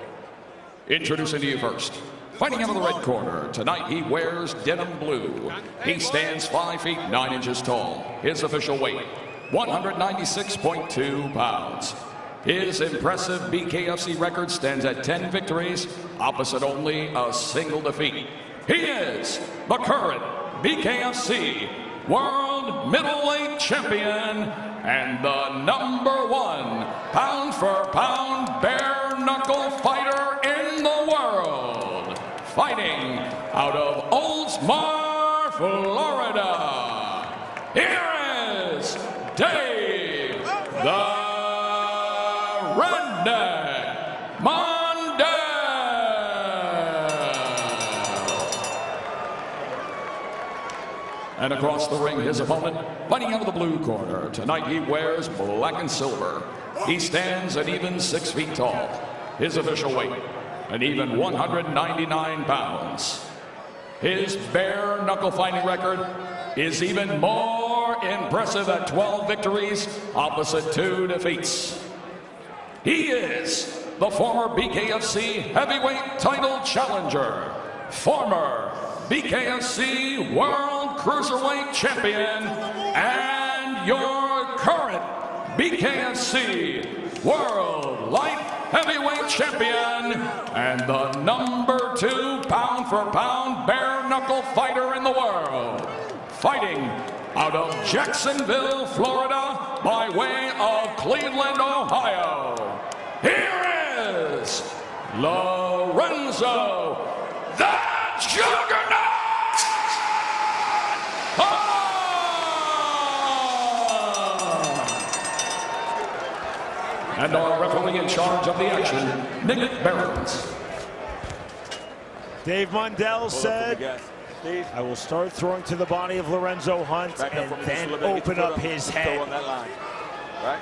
Speaker 3: Introducing to you first, fighting out of the red corner, tonight he wears denim blue. He stands 5 feet 9 inches tall. His official weight, 196.2 pounds. His impressive BKFC record stands at 10 victories, opposite only a single defeat. He is the current BKFC World Middleweight Champion and the #1 pound-for-pound bare-knuckle fighter in the world. Fighting out of Oldsmar, Florida, here is Dave the Redneck Mondale. And across the ring, his opponent, fighting out of the blue corner. Tonight he wears black and silver. He stands an even 6 feet tall. His official weight, an even 199 pounds. His bare knuckle fighting record is even more impressive at 12 victories, opposite 2 defeats. He is the former BKFC heavyweight title challenger, former BKFC World Cruiserweight Champion, and your current BKFC World Light Heavyweight Champion, and the #2 pound-for-pound bare-knuckle fighter in the world. Fighting out of Jacksonville, Florida, by way of Cleveland, Ohio. Here is Lorenzo the Juggernaut! And our referee in charge of the action, Nick Barons.
Speaker 1: Dave Mondale said, I will start throwing to the body of Lorenzo Hunt and then open up his head.
Speaker 8: On that line. Right?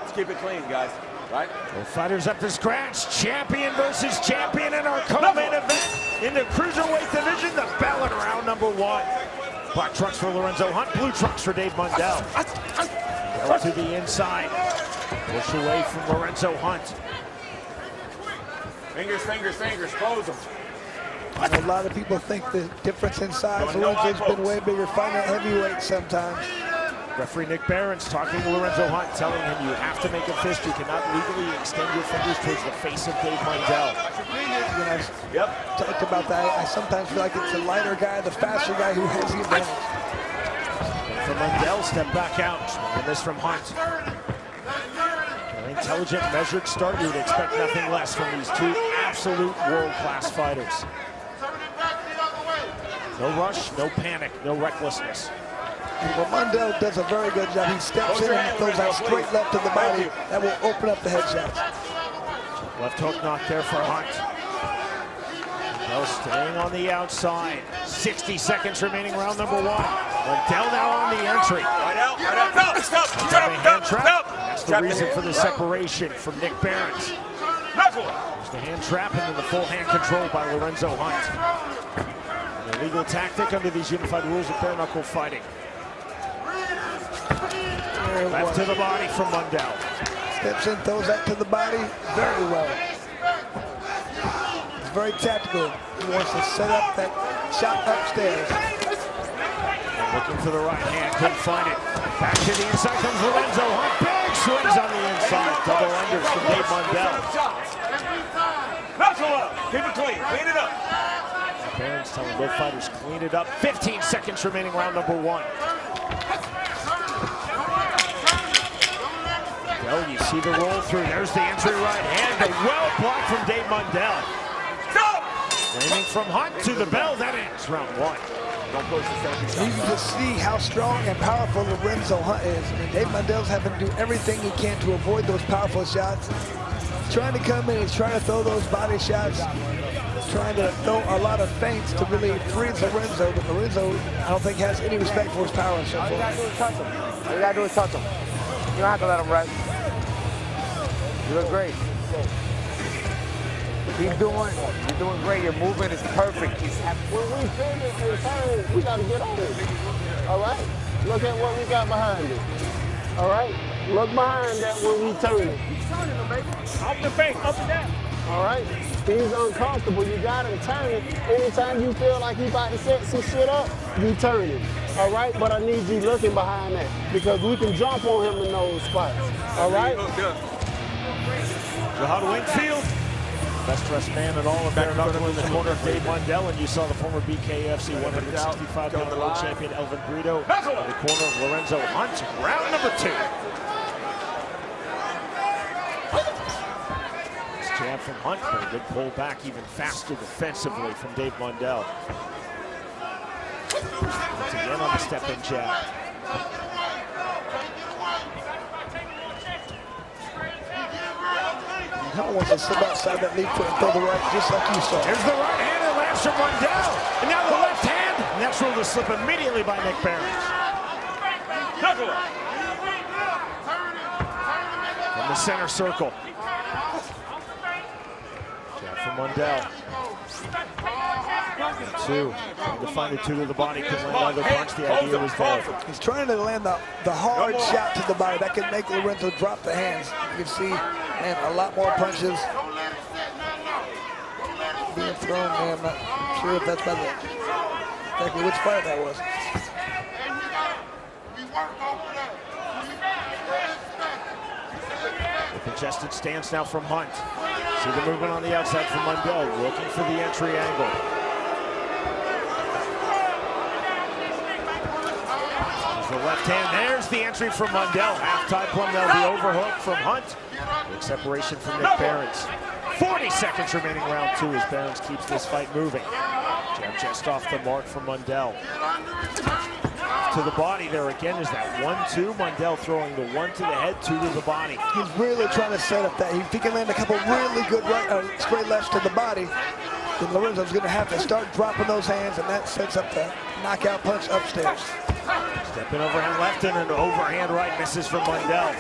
Speaker 8: Let's keep it clean, guys. Right?
Speaker 1: Both fighters up to scratch. Champion versus champion in our co-main event in the cruiserweight division, the bell at round #1. Black trunks for Lorenzo Hunt, blue trunks for Dave Mondale. Go to the inside. Push away from Lorenzo Hunt.
Speaker 8: Fingers, fingers, fingers. Close them.
Speaker 2: A lot of people think the difference in size. Lorenzo's been way bigger fighting at heavyweight sometimes.
Speaker 1: Referee Nick Barons talking to Lorenzo Hunt, telling him you have to make a fist. You cannot legally extend your fingers towards the face of Dave Mondale.
Speaker 2: When I talked about that, I sometimes feel like it's the lighter guy, the faster guy who has the advantage.
Speaker 1: And from Mondale, step back out. And this from Hunt. An intelligent, measured start. You would expect nothing less from these two absolute world-class fighters. No rush, no panic, no recklessness.
Speaker 2: Well, Mondale does a very good job. He steps in and throws out straight left to the body. That will open up the headshots.
Speaker 1: Left hook knock there for Hunt. Mondale staying on the outside. 60 seconds remaining, round #1. Mondale now on the entry.
Speaker 8: Right out, stop.
Speaker 1: Hand trap. That's the reason for the separation from Nick Barons. There's the hand trap and then the full hand control by Lorenzo Hunt. An illegal tactic under these unified rules of bare knuckle fighting. Left to the body from Mondale.
Speaker 2: Steps in, throws that to the body very well. It's very tactical. He wants to set up that shot upstairs.
Speaker 1: Looking for the right hand, couldn't find it. Back to the inside comes Lorenzo Hunt. Big swings on the inside. Double unders from Dave Mondale.
Speaker 8: Knuckle up. Keep it clean. Clean it up.
Speaker 1: Barons telling both fighters clean it up. 15 seconds remaining, round #1. Well, you see the roll through. There's the entry right hand. A well blocked from Dave Mondale. Aiming from Hunt to the bell. That ends round 1.
Speaker 2: You can just see how strong and powerful Lorenzo Hunt is. I mean, Dave Mondale's having to do everything he can to avoid those powerful shots. He's trying to come in, he's trying to throw those body shots, trying to throw a lot of feints to really freeze Lorenzo, but Lorenzo, I don't think, has any respect for his power so far.
Speaker 9: All you gotta do is touch him. All you gotta do is touch him. You don't have to let him rest. You look great. You're doing great. Your movement is perfect. When we finish and turn, we gotta get on it. All right? Look at what we got behind it. All right? Look behind that when we turn it.
Speaker 8: Up the face, up and down.
Speaker 9: All right? He's uncomfortable. You gotta turn it. Anytime you feel like he's about to set some shit up, you turn it. All right? But I need you looking behind that because we can jump on him in those spots. All right?
Speaker 1: Jahad Wingfield, best dressed man in all of bare knuckle in the corner of Dave Mundell, and you saw the former BKFC 165-pound world champion Elvin Brito in the corner of Lorenzo Hunt. Round number 2. This jab from Hunt, but a good pull back, even faster defensively from Dave Mundell. Once again on the step-in jab.
Speaker 2: You don't want to slip outside that lead foot and throw the right, just like you saw.
Speaker 1: Here's the right hand that lands from Mundell. And now the left hand. And that's ruled a slip immediately by Nick Behrens. From the center circle. Jab from Mundell. 2. Trying to find the 2 to the body. Couldn't land either punch. The idea was there.
Speaker 2: He's trying to land the hard shot to the body. That can make Lorenzo drop the hands. You can see, man, a lot more punches being thrown, man. I'm not sure if that's exactly which fight that was.
Speaker 1: The congested stance now from Hunt. See the movement on the outside from Mundell, looking for the entry angle. There's the left hand, there's the entry from Mundell. Half-tie plum now, the overhook from Hunt. Big separation from Nick Behrens. 40 seconds remaining round 2 as Behrens keeps this fight moving. Jab just off the mark from Mundell. To the body there again is that 1-2. Mundell throwing the 1 to the head, 2 to the body.
Speaker 2: He's really trying to set up that. If he can land a couple really good straight lefts to the body, then Lorenzo's going to have to start dropping those hands, and that sets up the knockout punch upstairs.
Speaker 1: Stepping overhand left and an overhand right misses from Mundell.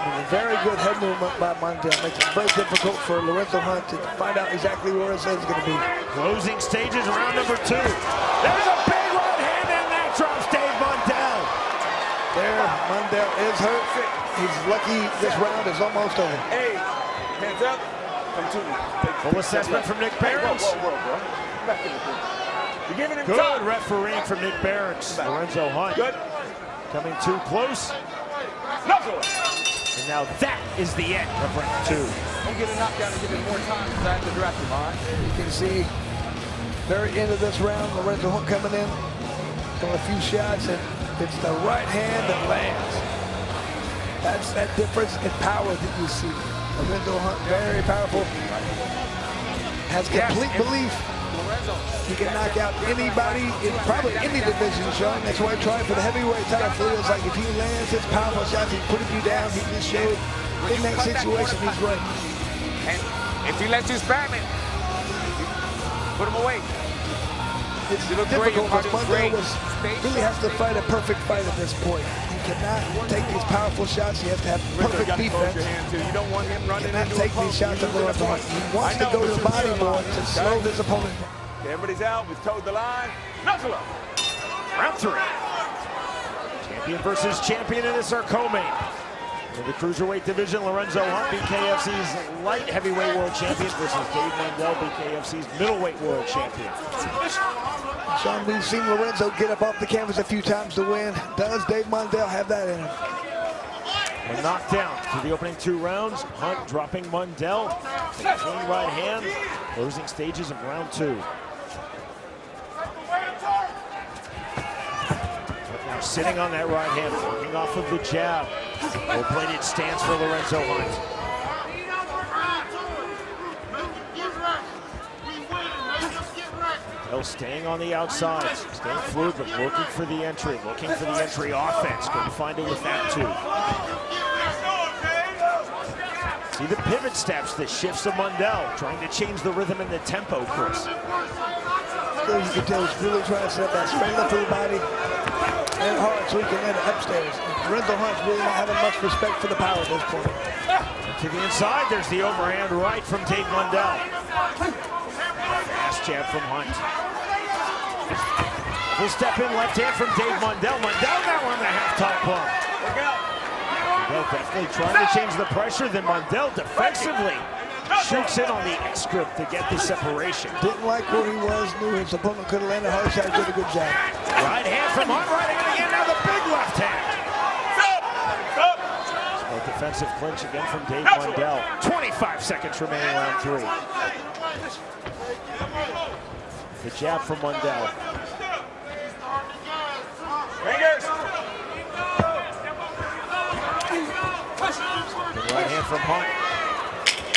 Speaker 2: And a very good head movement by Mundell. Makes it very difficult for Lorenzo Hunt to find out exactly where his head's going to be.
Speaker 1: Closing stages, round number 2. There's a big right hand, and that drops Dave Mundell.
Speaker 2: There, Mundell is hurt. He's lucky this round is almost over.
Speaker 8: Hey, hands up. Come to me.
Speaker 1: Full assessment from Nick Behrens.
Speaker 8: Whoa, bro. Back in the thing. You're giving him
Speaker 1: Good
Speaker 8: time.
Speaker 1: refereeing from Nick Behrens. Lorenzo Hunt.
Speaker 8: Good.
Speaker 1: Coming too close.
Speaker 8: Knuckle.
Speaker 1: And now that is the end of round 2.
Speaker 8: Don't get a knockdown and give him more time because I have to draft him, all right?
Speaker 2: You can see very end of this round, Lorenzo Hunt coming in, throwing a few shots, and it's the right hand that lands. That's that difference in power that you see. Lorenzo Hunt, very powerful, has complete belief. He can knock out anybody in probably any division, Sean. That's why I tried for the heavyweight title. Feels like if he lands his powerful shots, he's putting you down. He just showed in that situation he's right.
Speaker 8: And if he lets you spam it, put him away.
Speaker 2: It's difficult because Mundell really has to fight a perfect fight at this point. He cannot take these powerful shots. He has to have perfect defense.
Speaker 8: You don't want him running
Speaker 2: He cannot take these shots at Lorenzo Hunt. He wants to go to the body more to slow his opponent.
Speaker 8: Everybody's out. We've towed the line. Knuckle up.
Speaker 1: Round 3. Champion versus champion, and it's our co-main. In the cruiserweight division, Lorenzo Hunt, BKFC's light heavyweight world champion, versus Dave Mundell, BKFC's middleweight world champion.
Speaker 2: Sean, we've seen Lorenzo get up off the canvas a few times to win. Does Dave Mundell have that in him?
Speaker 1: A knockdown to the opening 2 rounds. Hunt dropping Mundell. A clean right hand. Closing stages of round 2. Now sitting on that right hand, working off of the jab. Full-bladed stance for Lorenzo Hunt. Staying on the outside, staying fluid, but looking for the entry offense. Couldn't find it with that too. See the pivot steps, the shifts of Mundell, trying to change the rhythm and the tempo, Chris.
Speaker 2: So you can tell he's really trying to set that straight left to the body and hard so he can land it upstairs. Lorenzo Hunt's really not having much respect for the power at this point.
Speaker 1: To the inside, there's the overhand right from Dave Mundell. Fast jab from Hunt. Full step in, left hand from Dave Mundell. Mundell now on the half-top plumb.
Speaker 8: Look out.
Speaker 1: Mundell definitely trying to change the pressure. Then Mundell defensively shoots in on the X grip to get the separation.
Speaker 2: Didn't like where he was, knew his opponent could have landed hard shot, did a good job.
Speaker 1: Right hand from Hunt, right hand again, now the big left hand. Spoke to Defensive clinch again from Dave Mundell. 25 seconds remaining, round 3. The jab from Mundell.
Speaker 8: Fingers.
Speaker 1: The right hand from Hunt.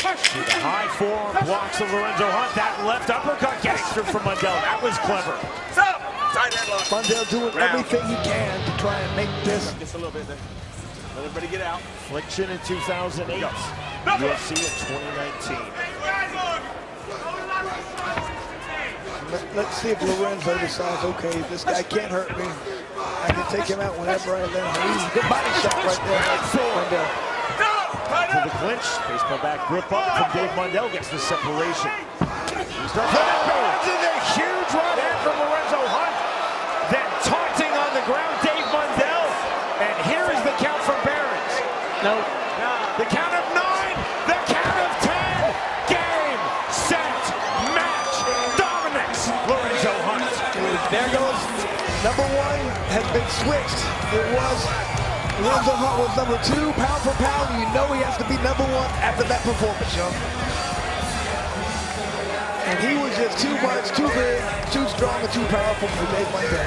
Speaker 1: To the high forearm blocks of Lorenzo Hunt. That left uppercut getting through from Mundell. That was clever.
Speaker 8: Stop. Tight headlock.
Speaker 2: Mundell doing everything he can to try and make this.
Speaker 8: Just a little bit there. Let everybody get out.
Speaker 1: Affliction in 2008. UFC in 2019.
Speaker 2: Let's see if Lorenzo decides, okay, this guy can't hurt me. I can take him out whenever I let him. Good body shot right there. Mundell.
Speaker 1: To the clinch. Baseball bat grip up from Dave Mundell. Gets the separation. He starts with a huge right hand from Lorenzo Hunt. Then taunting on the ground, Dave Mundell. And here is the count from Behrens.
Speaker 2: No.
Speaker 1: The count of 9. The count of 10. Game, set, match. Dominates Lorenzo Hunt.
Speaker 2: There goes number 1 has been switched. It was Lorenzo Hunt was number 2, pound for pound. You know he has to be number 1 after that performance, young. And he was just too much, too big, too strong, and too powerful for Dave Mundell.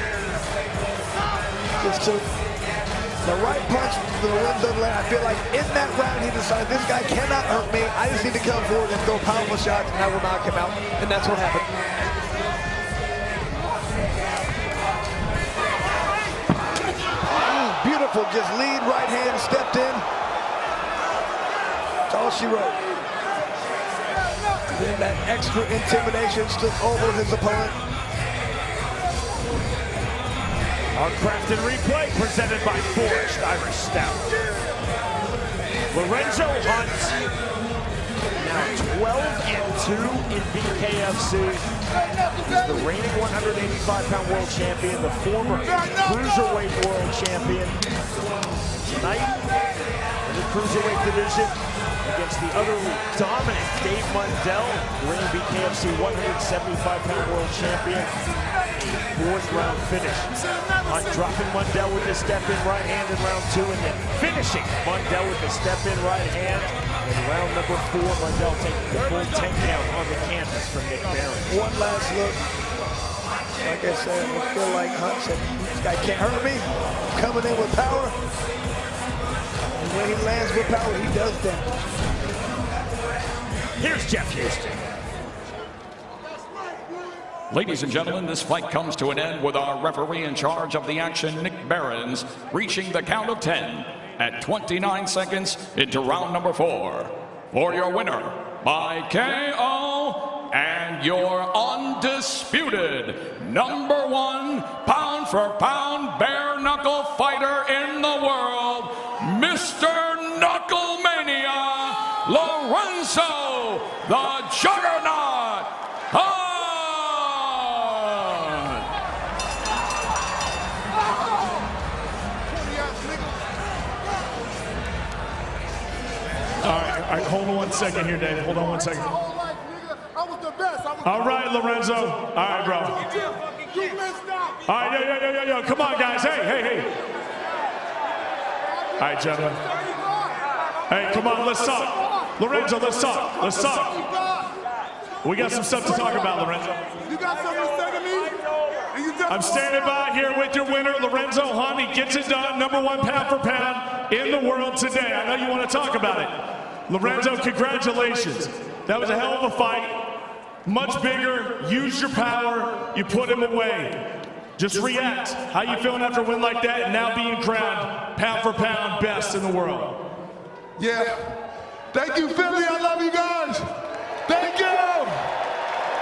Speaker 2: Just took the right punch to Lorenzo land. I feel like in that round he decided this guy cannot hurt me. I just need to come forward and throw powerful shots, and I will knock him out. And that's what happened. Beautiful, just lead right hand, stepped in. That's all she wrote. Then that extra intimidation took over his opponent.
Speaker 1: Our crafted replay presented by Forged Irish Stout. Lorenzo Hunt, now 12-2 in BKFC. He's the reigning 185-pound world champion, the former cruiserweight world champion. Tonight, in the cruiserweight division, against the utterly dominant Dave Mundell, reigning BKFC 175-pound world champion. 4th round finish. Hunt dropping Mundell with the step-in right hand in round 2, and then finishing Mundell with the step-in right hand. In round number 4, Mundell taking the full 10 count on the canvas from Nick Behrens.
Speaker 2: One last look. Like I said, I feel like Hunt said, this guy can't hurt me. Coming in with power. And when he lands with power, he does damage.
Speaker 1: Here's Jeff Houston.
Speaker 3: Ladies and gentlemen, this fight comes to an end with our referee in charge of the action, Nick Behrens, reaching the count of 10 at 29 seconds into round number 4. For your winner by KO and your undisputed number 1 pound-for-pound bare-knuckle fighter in the world, Mr. Knucklemania, Lorenzo the Juggernaut Hunt!
Speaker 5: All right, hold on 1 second here, David. Hold on 1 second.
Speaker 7: I was the best.
Speaker 5: All right, Lorenzo. All right, bro.
Speaker 7: You missed out.
Speaker 5: All right, yo. Come on, guys. Hey. All right, gentlemen. Hey, come on, let's talk. Lorenzo, let's talk. We got some stuff to talk about, Lorenzo.
Speaker 7: You got something to say to me?
Speaker 5: I'm standing by here with your winner, Lorenzo Hunt. He gets it done, number 1 pound for pound in the world today. I know you want to talk about it. Lorenzo, congratulations. That was a hell of a fight. Much bigger, use your power, you put him away. Just react. How you feeling after a win like that and now being crowned pound for pound best in the world?
Speaker 7: Yeah. Thank you, Philly. I love you guys. Thank you.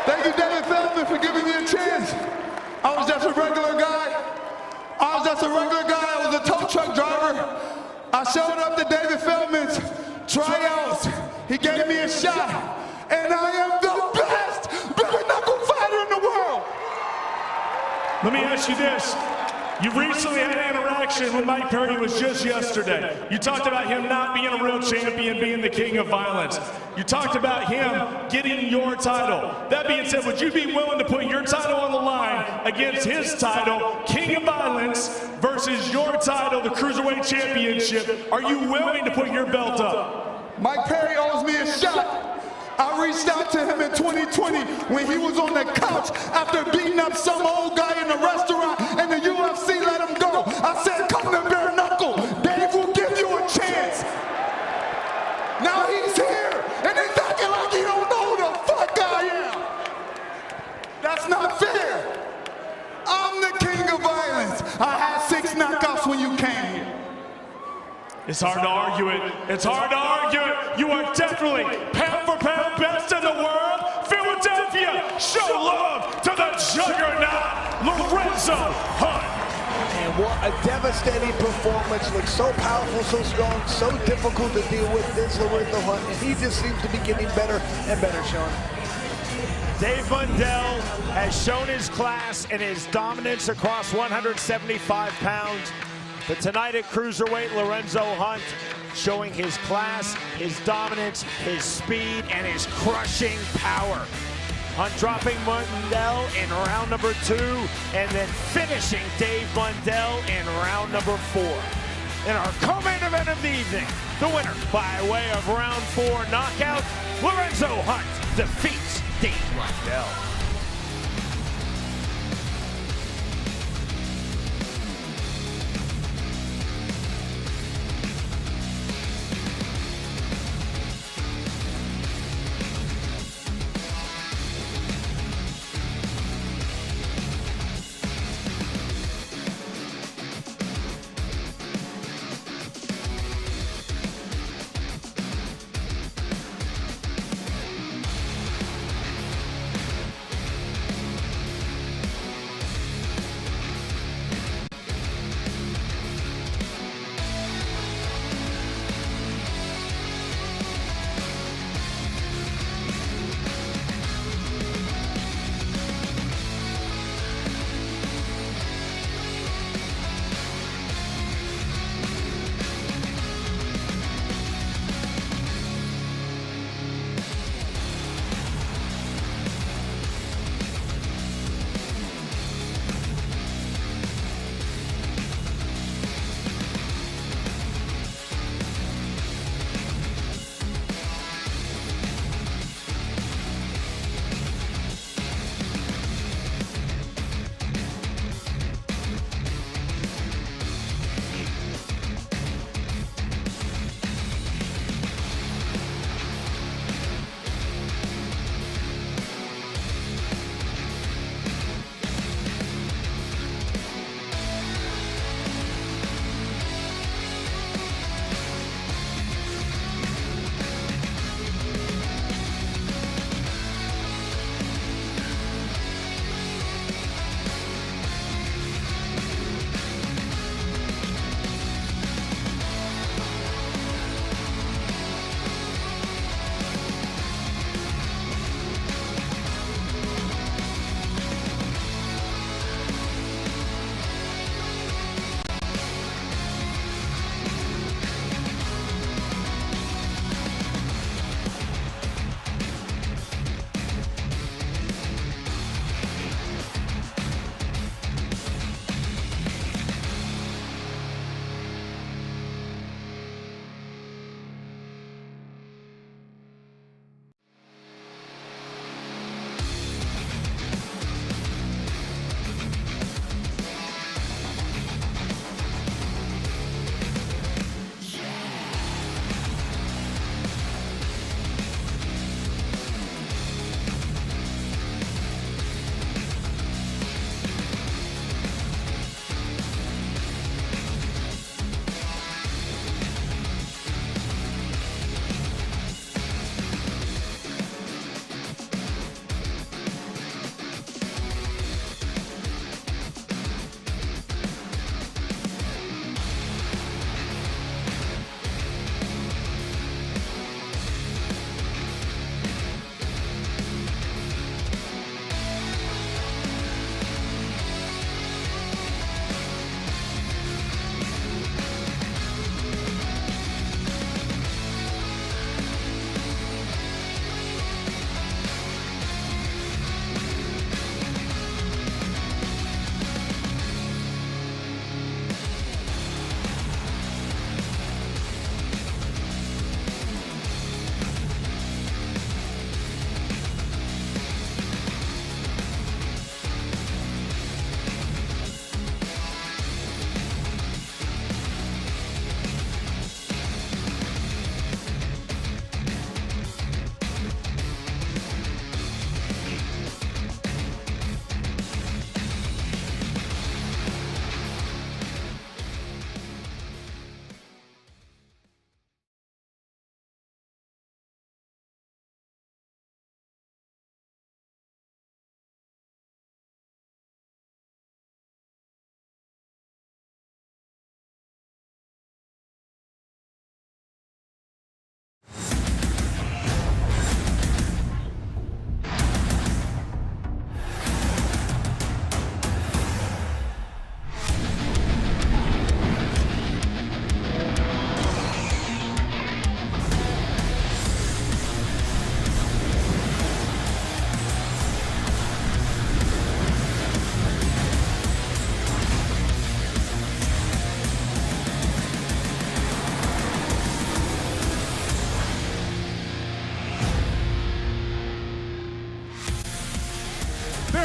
Speaker 7: Thank you, David Feldman, for giving me a chance. I was just a regular guy. I was a tow truck driver. I showed up to David Feldman's tryouts. He gave me a shot. And I am the best bare-knuckle fighter in the world.
Speaker 5: Let me ask you this. You recently had an interaction with Mike Perry. It was just yesterday. You talked about him not being a real champion, being the king of violence. You talked about him getting your title. That being said, would you be willing to put your title on the line against his title, King of Violence, versus your title, the Cruiserweight Championship? Are you willing to put your belt up?
Speaker 7: Mike Perry owes me a shot. I reached out to him in 2020 when he was on the couch after beating up some old guy in the restaurant and the UFC let him go. I said, come to bare knuckle. Dave will give you a chance. Now he's here and he's acting like he don't know who the fuck I am. That's not fair. I'm the king of violence. I had 6 knockouts when you came here.
Speaker 5: It's hard to argue it. It's hard to argue it. You are definitely pound for pound best in the world. Philadelphia, show love to the Juggernaut, Lorenzo Hunt.
Speaker 2: And what a devastating performance. Looks so powerful, so strong, so difficult to deal with. This Lorenzo Hunt, and he just seems to be getting better and better, Sean.
Speaker 1: Dave Mundell has shown his class and his dominance across 175 pounds. But tonight at Cruiserweight, Lorenzo Hunt showing his class, his dominance, his speed, and his crushing power. Hunt dropping Mundell in round number 2, and then finishing Dave Mundell in round number 4. In our co-main event of the evening, the winner by way of round 4 knockout, Lorenzo Hunt defeats Dave Mundell.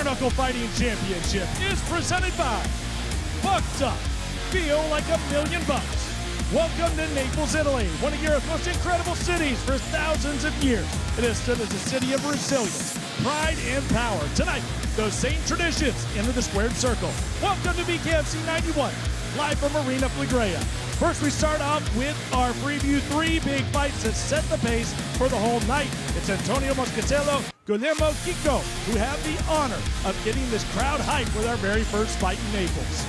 Speaker 5: Bare Knuckle Fighting Championship is presented by Bucked Up. Feel like $1,000,000. Welcome to Naples, Italy, one of Europe's most incredible cities for thousands of years. It has stood as a city of resilience, pride, and power. Tonight, those same traditions enter the squared circle. Welcome to BKFC 91, live from Arena Flegrea. First, we start off with our preview, 3 big fights that set the pace for the whole night. It's Antonio Moscatello, Guillermo Kiko, who have the honor of getting this crowd hyped with our very first fight in Naples.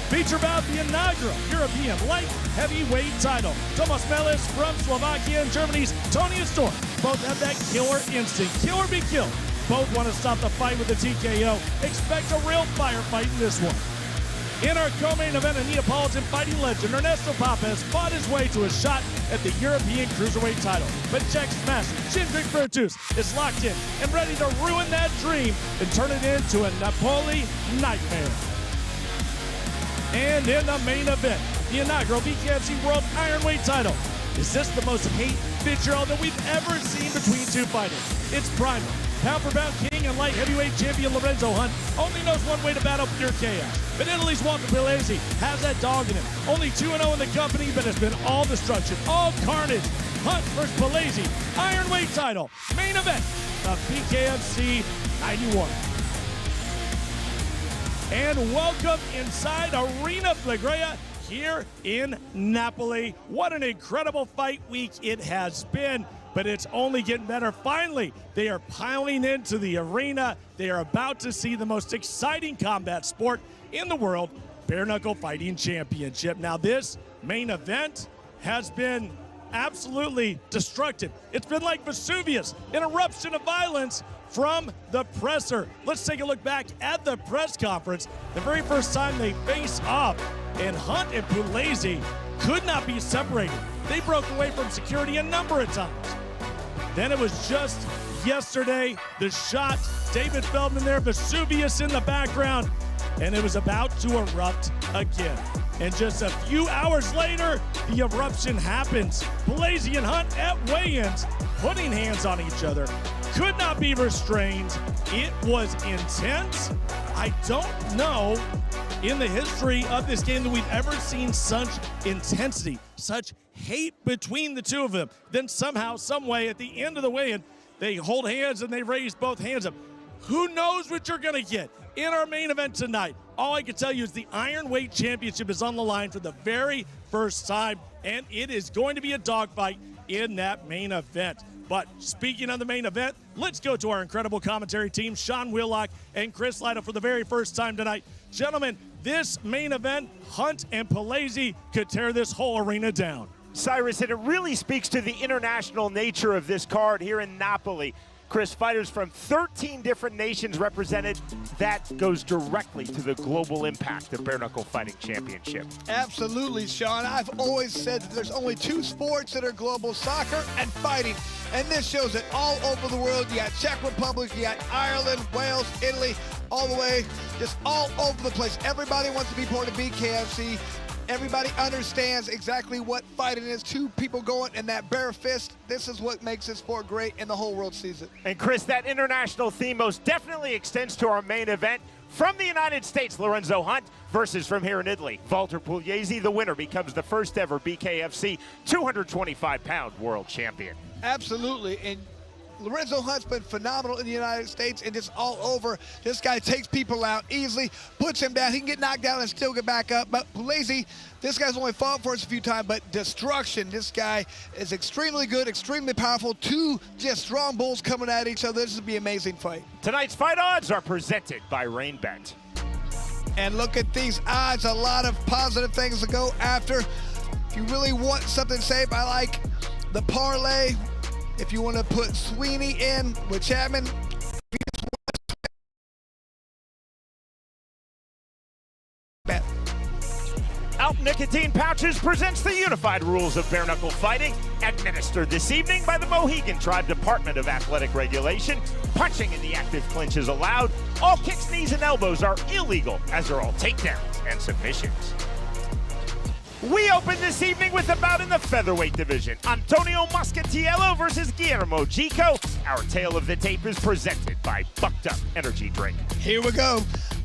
Speaker 5: Feature about the inaugural European light heavyweight title. Tomas Melis from Slovakia and Germany's Tony Storm. Both have that killer instinct. Kill or be killed. Both want to stop the fight with a TKO. Expect a real firefight in this one. In our co-main event, a Neapolitan fighting legend, Ernesto Papez, fought his way to a shot at the European Cruiserweight title. But Czech Smash, Jindřich Virtus, is locked in and ready to ruin that dream and turn it into a Napoli nightmare. And in the main event, the inaugural BKFC World Ironweight title. Is this the most hate vitriol that we've ever seen between two fighters? It's primal. Pound for pound king and light heavyweight champion Lorenzo Hunt only knows one way to battle pure chaos. But Italy's Walter Pugliesi has that dog in him. Only 2-0 in the company, but it's been all destruction, all carnage. Hunt versus Pugliesi, Ironweight title, main event of BKFC 91. And welcome inside Arena Flegrea here in Napoli. What an incredible fight week it has been, but it's only getting better. Finally, they are piling into the arena. They are about to see the most exciting combat sport in the world, Bare Knuckle Fighting Championship. Now, this main event has been absolutely destructive. It's been like Vesuvius, an eruption of violence from the presser. Let's take a look back at the press conference. The very first time they face off, and Hunt and Pugliesi could not be separated. They broke away from security a number of times. Then it was just yesterday, the shot, David Feldman there, Vesuvius in the background, and it was about to erupt again. And just a few hours later, the eruption happens. Pugliesi and Hunt at weigh-ins, putting hands on each other. Could not be restrained. It was intense. I don't know in the history of this game that we've ever seen such intensity, such hate between the two of them. Then somehow, some way, at the end of the weigh-in, they hold hands and they raise both hands up. Who knows what you're gonna get in our main event tonight? All I can tell you is the Ironweight Championship is on the line for the very first time, and it is going to be a dogfight in that main event. But speaking of the main event, let's go to our incredible commentary team, Sean Willock and Chris Lytle, for the very first time tonight. Gentlemen, this main event, Hunt and Pugliesi could tear this whole arena down.
Speaker 1: Cyrus, and it really speaks to the international nature of this card here in Napoli. Chris, fighters from 13 different nations represented. That goes directly to the global impact of Bare Knuckle Fighting Championship.
Speaker 2: Absolutely, Sean. I've always said that there's only 2 sports that are global, soccer and fighting. And this shows it all over the world. You got Czech Republic, you got Ireland, Wales, Italy, all the way, just all over the place. Everybody wants to be part of BKFC. Everybody understands exactly what fighting is. 2 people going in that bare fist. This is what makes this sport great, and the whole world sees it.
Speaker 1: And Chris, that international theme most definitely extends to our main event. From the United States, Lorenzo Hunt versus from here in Italy, Walter Pugliesi. The winner becomes the first ever BKFC 225-pound world champion.
Speaker 2: Absolutely, and Lorenzo Hunt's been phenomenal in the United States and just all over. This guy takes people out easily, puts him down. He can get knocked down and still get back up. But Pugliesi, this guy's only fought for us a few times, but destruction. This guy is extremely good, extremely powerful. 2 just strong bulls coming at each other. This will be an amazing fight.
Speaker 1: Tonight's fight odds are presented by RainBet.
Speaker 2: And look at these odds, a lot of positive things to go after. If you really want something safe, I like the parlay. If you want to put Sweeney in with Chapman, bet.
Speaker 1: Out Nicotine Pouches presents the unified rules of bare knuckle fighting, administered this evening by the Mohegan Tribe Department of Athletic Regulation. Punching in the active clinch is allowed. All kicks, knees, and elbows are illegal, as are all takedowns and submissions. We open this evening with a bout in the featherweight division. Antonio Moscatiello versus Guillermo Jico. Our tale of the tape is presented by Bucked Up Energy Drink.
Speaker 2: Here we go.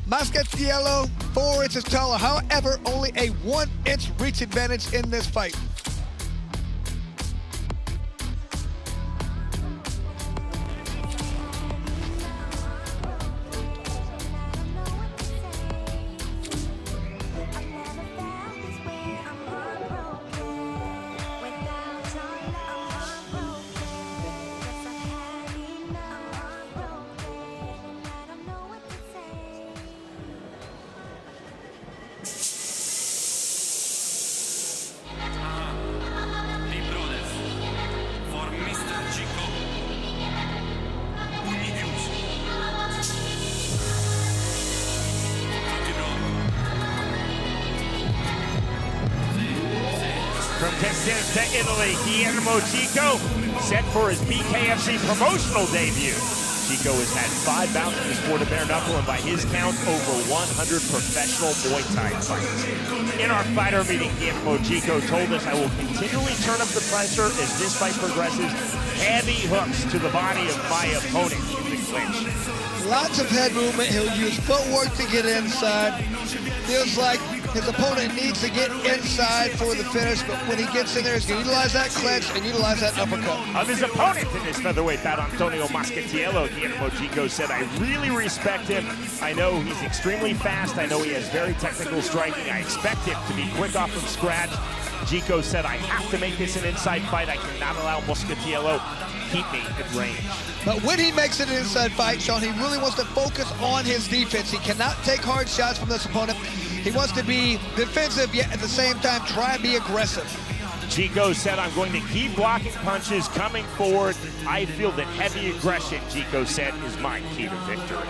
Speaker 2: Moscatiello, 4 inches taller. However, only a 1-inch reach advantage in this fight.
Speaker 1: From Texas to Italy, Guillermo Jico set for his BKFC promotional debut. Jico has had 5 bouts in the sport of bare knuckle and by his count, over 100 professional Muay Thai fights. In our fighter meeting, Guillermo Jico told us, I will continually turn up the pressure as this fight progresses. Heavy hooks to the body of my opponent in the clinch.
Speaker 2: Lots of head movement. He'll use footwork to get inside. Feels like his opponent needs to get inside for the finish, but when he gets in there, he's going to utilize that clinch and utilize that uppercut.
Speaker 1: Of his opponent in this featherweight bout, Antonio Moscatiello, Guillermo Jico said, I really respect him. I know he's extremely fast. I know he has very technical striking. I expect him to be quick off of scratch. Jico said, I have to make this an inside fight. I cannot allow Moscatiello keep me at range.
Speaker 2: But when he makes it an inside fight, Sean, he really wants to focus on his defense. He cannot take hard shots from this opponent. He wants to be defensive, yet at the same time try and be aggressive.
Speaker 1: Jico said, I'm going to keep blocking punches coming forward. I feel that heavy aggression, Jico said, is my key to victory.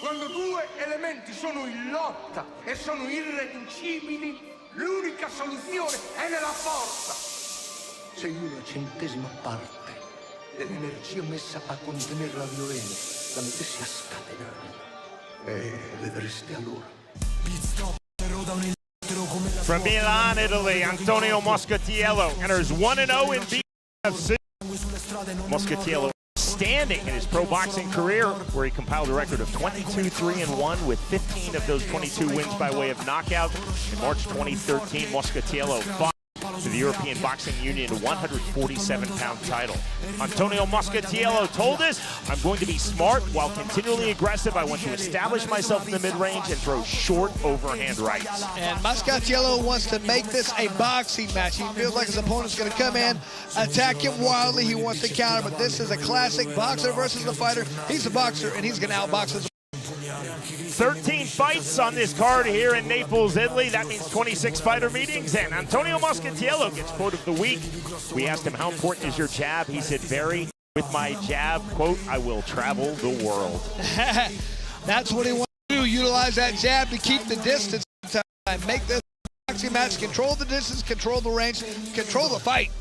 Speaker 10: Quando 2 elementi sono in lotta e sono irriducibili, l'unica soluzione è nella forza. Se io la centesima parte dell'energia messa a contenere la violenza la mettessi a scatenare, vedreste allora.
Speaker 1: From Milan, Italy, Antonio Moscatiello enters 1-0 in BKFC. Moscatiello standing in his pro boxing career, where he compiled a record of 22-3-1 with 15 of those 22 wins by way of knockout. In March 2013, Moscatiello fought to the European Boxing Union 147-pound title. Antonio Moscatiello told us, I'm going to be smart while continually aggressive. I want to establish myself in the mid-range and throw short overhand rights.
Speaker 2: And Moscatiello wants to make this a boxing match. He feels like his opponent's going to come in, attack him wildly. He wants to counter, but this is a classic boxer versus the fighter. He's a boxer, and he's going to outbox his
Speaker 1: 13 fights on this card here in Naples, Italy. That means 26 fighter meetings. And Antonio Moscatiello gets quote of the week. We asked him, how important is your jab? He said, very. With my jab, quote, I will travel the world.
Speaker 2: That's what he wants to do, utilize that jab to keep the distance. Make this boxing match, control the distance, control the range, control the fight.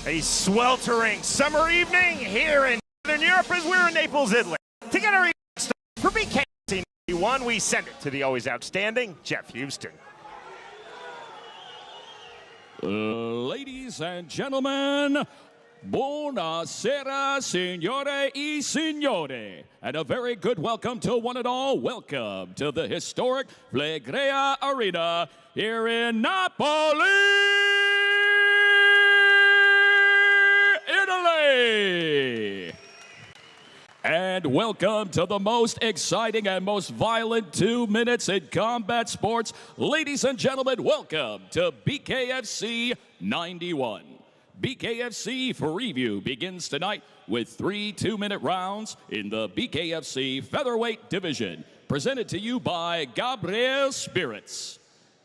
Speaker 1: A sweltering summer evening here in Northern Europe as we're in Naples, Italy. To get our start for BKFC 91, we send it to the always outstanding Jeff Houston.
Speaker 3: Ladies and gentlemen, buonasera, signore e signore. And a very good welcome to one and all. Welcome to the historic Flegrea Arena here in Napoli, Italy. And welcome to the most exciting and most violent 2 minutes in combat sports. Ladies and gentlemen, welcome to BKFC 91. BKFC for review begins tonight with 3 2-minute rounds in the BKFC featherweight division. Presented to you by Gabriel Spirits.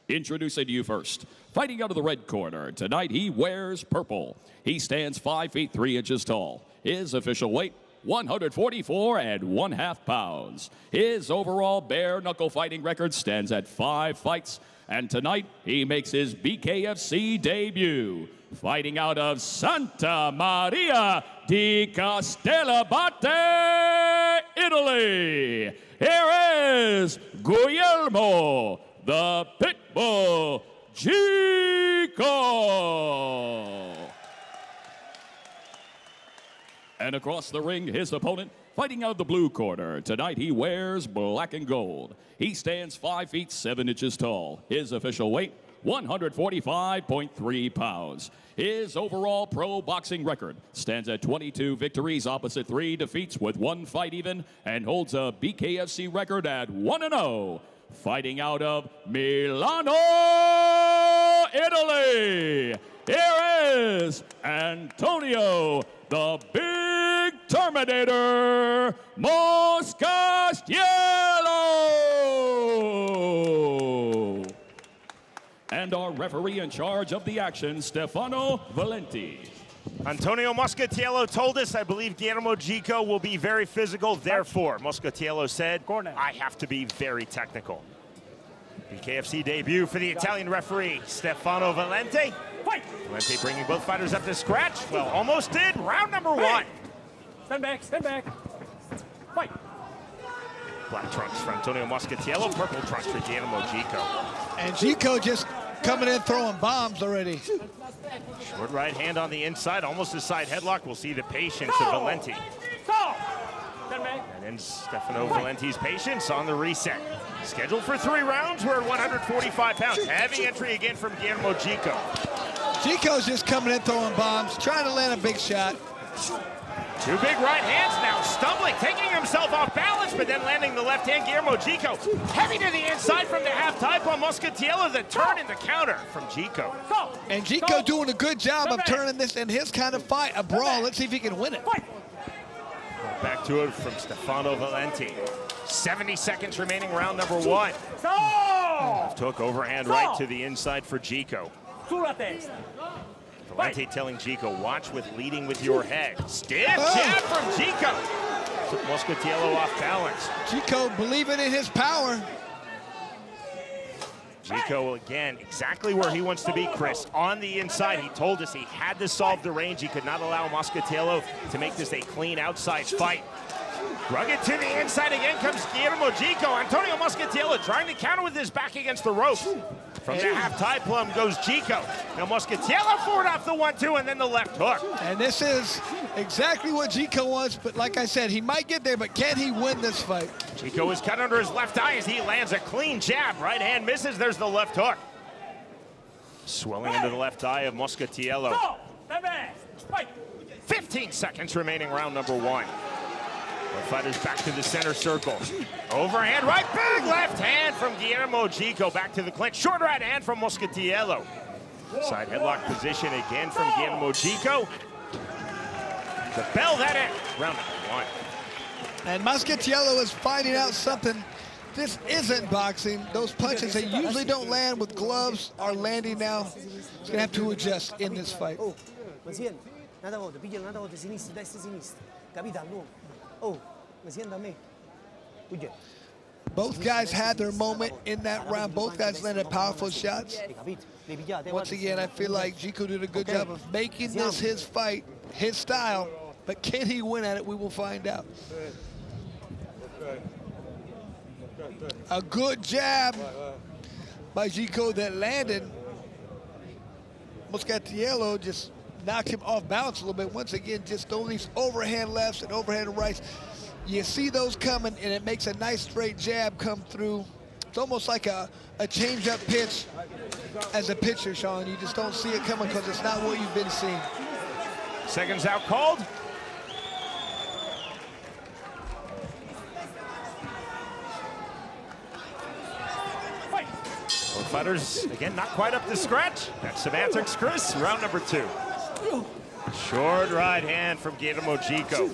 Speaker 3: Introducing to you first, fighting out of the red corner. Tonight he wears purple. He stands 5 feet 3 inches tall. His official weight, 144 1/2 pounds. His overall bare knuckle fighting record stands at 5 fights, and tonight he makes his BKFC debut. Fighting out of Santa Maria di Castellabate, Italy, here is Guillermo, the Pitbull Chico. And across the ring, his opponent, fighting out of the blue corner. Tonight he wears black and gold. He stands 5 feet 7 inches tall. His official weight, 145.3 pounds. His overall pro boxing record stands at 22 victories opposite 3 defeats with 1 fight even, and holds a BKFC record at 1-0. Fighting out of Milano, Italy, here is Antonio, the Big Terminator Moscastiello. And our referee in charge of the action, Stefano Valenti.
Speaker 1: Antonio Moscastiello told us, I believe Guillermo Chico will be very physical. Therefore, Moscastiello said, I have to be very technical. BKFC debut for the Italian referee, Stefano Valenti. Valenti bringing both fighters up to scratch. Well, almost did. Round number 1.
Speaker 11: Stand back, stand back. Fight.
Speaker 1: Black trunks for Antonio Moscastiello, purple trunks for Guillermo Chico.
Speaker 2: And Chico just coming in throwing bombs already.
Speaker 1: Short right hand on the inside, almost a side headlock. We'll see the patience of Valenti. And then Stefano Valenti's patience on the reset. Scheduled for 3 rounds. We're at 145 pounds. Heavy entry again from Guillermo Chico.
Speaker 2: Chico's just coming in throwing bombs, trying to land a big shot.
Speaker 1: 2 big right hands now, stumbling, taking himself off balance, but then landing the left hand. Guillermo Chico heavy to the inside from the half type on Moscastiello. The turn and the counter from Chico.
Speaker 2: And Chico doing a good job of turning this in his kind of fight, a brawl. Let's see if he can win it.
Speaker 1: Back to it from Stefano Valenti. 70 seconds remaining, round number 1. Left hook, overhand right to the inside for Chico. Valenti telling Chico, watch with leading with your head. Stiff jab from Chico. Took Moscastiello off balance.
Speaker 2: Chico believing in his power.
Speaker 1: Chico, again, exactly where he wants to be, Chris. On the inside, he told us he had to solve the range. He could not allow Moscastiello to make this a clean outside fight. Rugged to the inside again comes Guillermo Chico. Antonio Moscastiello trying to counter with his back against the rope. From the half tie plum goes Chico. Now Moscastiello forward off the 1-2 and then the left hook.
Speaker 2: And this is exactly what Chico wants, but like I said, he might get there, but can he win this fight?
Speaker 1: Chico is cut under his left eye as he lands a clean jab. Right hand misses, there's the left hook. Swelling into the left eye of Moscastiello. 15 seconds remaining, round number 1. Both fighters back to the center circle. Overhand right, big left hand from Guillermo Chico. Back to the clinch, short right hand from Moscastiello. Side headlock position again from Guillermo Chico. The bell that in, round number 1.
Speaker 2: And Moscastiello is finding out something. This isn't boxing. Those punches that usually don't land with gloves are landing now. He's gonna have to adjust in this fight. Both guys had their moment in that round. Both guys landed powerful shots. Once again, I feel like Chico did a good job of making this his fight, his style, but can he win at it? We will find out. A good jab by Chico that landed. Moscastiello just knocked him off balance a little bit. Once again, just throwing these overhand lefts and overhand rights. You see those coming, and it makes a nice straight jab come through. It's almost like a change-up pitch as a pitcher, Sean. You just don't see it coming because it's not what you've been seeing.
Speaker 1: Seconds out called. Both fighters, again, not quite up to scratch. That's semantics, Chris. Round number 2. Short right hand from Guillermo Chico.